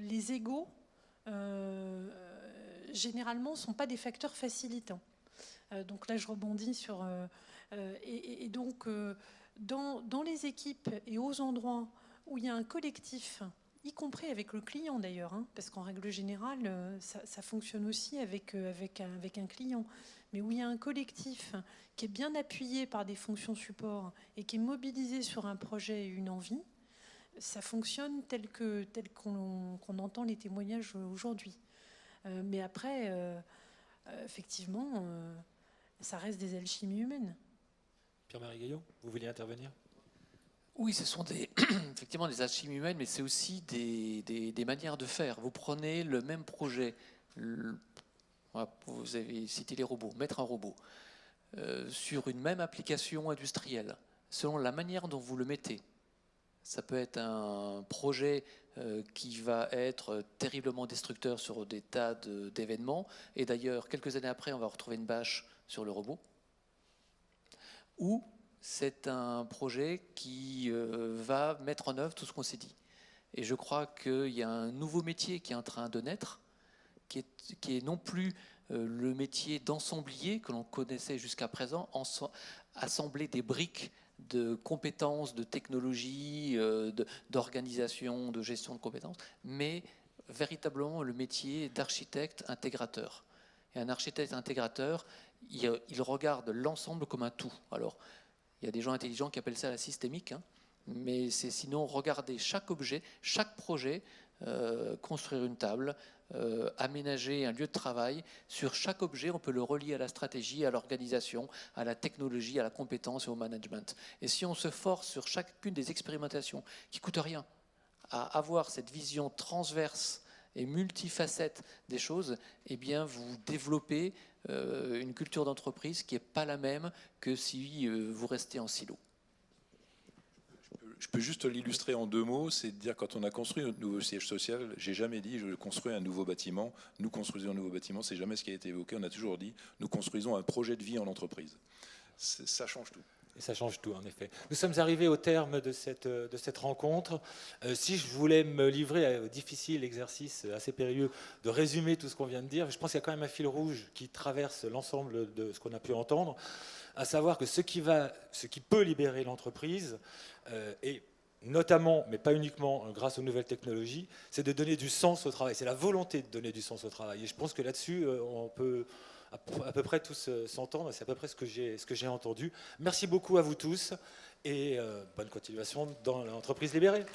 les égos généralement, ne sont pas des facteurs facilitants. Donc là, je rebondis sur... et donc, dans les équipes et aux endroits où il y a un collectif, y compris avec le client d'ailleurs, hein, parce qu'en règle générale, ça fonctionne aussi avec un client, mais où il y a un collectif qui est bien appuyé par des fonctions support et qui est mobilisé sur un projet et une envie, ça fonctionne tel qu'on entend les témoignages aujourd'hui. Mais après, effectivement, ça reste des alchimies humaines. Pierre-Marie Gaillot, vous vouliez intervenir ? Oui, ce sont effectivement des alchimies humaines, mais c'est aussi des manières de faire. Vous prenez le même projet, vous avez cité les robots, mettre un robot, sur une même application industrielle, selon la manière dont vous le mettez. Ça peut être un projet qui va être terriblement destructeur sur des tas d'événements, et d'ailleurs, quelques années après, on va retrouver une bâche sur le robot. Ou c'est un projet qui va mettre en œuvre tout ce qu'on s'est dit. Et je crois qu'il y a un nouveau métier qui est en train de naître, qui est non plus le métier d'ensemblier que l'on connaissait jusqu'à présent, assembler des briques de compétences, de technologies, d'organisation, de gestion de compétences, mais véritablement le métier d'architecte intégrateur. Et un architecte intégrateur, il regarde l'ensemble comme un tout. Alors, il y a des gens intelligents qui appellent ça la systémique, hein, mais c'est sinon regarder chaque objet, chaque projet, construire une table, aménager un lieu de travail. Sur chaque objet, on peut le relier à la stratégie, à l'organisation, à la technologie, à la compétence et au management. Et si on se force sur chacune des expérimentations, qui ne coûtent rien, à avoir cette vision transverse et multifacette des choses, eh bien vous développez une culture d'entreprise qui n'est pas la même que si vous restez en silo. Je peux juste l'illustrer en 2 mots, c'est de dire quand on a construit notre nouveau siège social, j'ai jamais dit je construis un nouveau bâtiment, nous construisons un nouveau bâtiment, c'est jamais ce qui a été évoqué, on a toujours dit nous construisons un projet de vie en entreprise. Ça change tout. Et ça change tout, en effet. Nous sommes arrivés au terme de cette rencontre. Si je voulais me livrer à un difficile exercice assez périlleux de résumer tout ce qu'on vient de dire, je pense qu'il y a quand même un fil rouge qui traverse l'ensemble de ce qu'on a pu entendre, à savoir que ce qui peut libérer l'entreprise, et notamment, mais pas uniquement grâce aux nouvelles technologies, c'est de donner du sens au travail. C'est la volonté de donner du sens au travail. Et je pense que là-dessus, on peut à peu près tous s'entendre. C'est à peu près ce que j'ai entendu. Merci beaucoup à vous tous et bonne continuation dans l'entreprise libérée.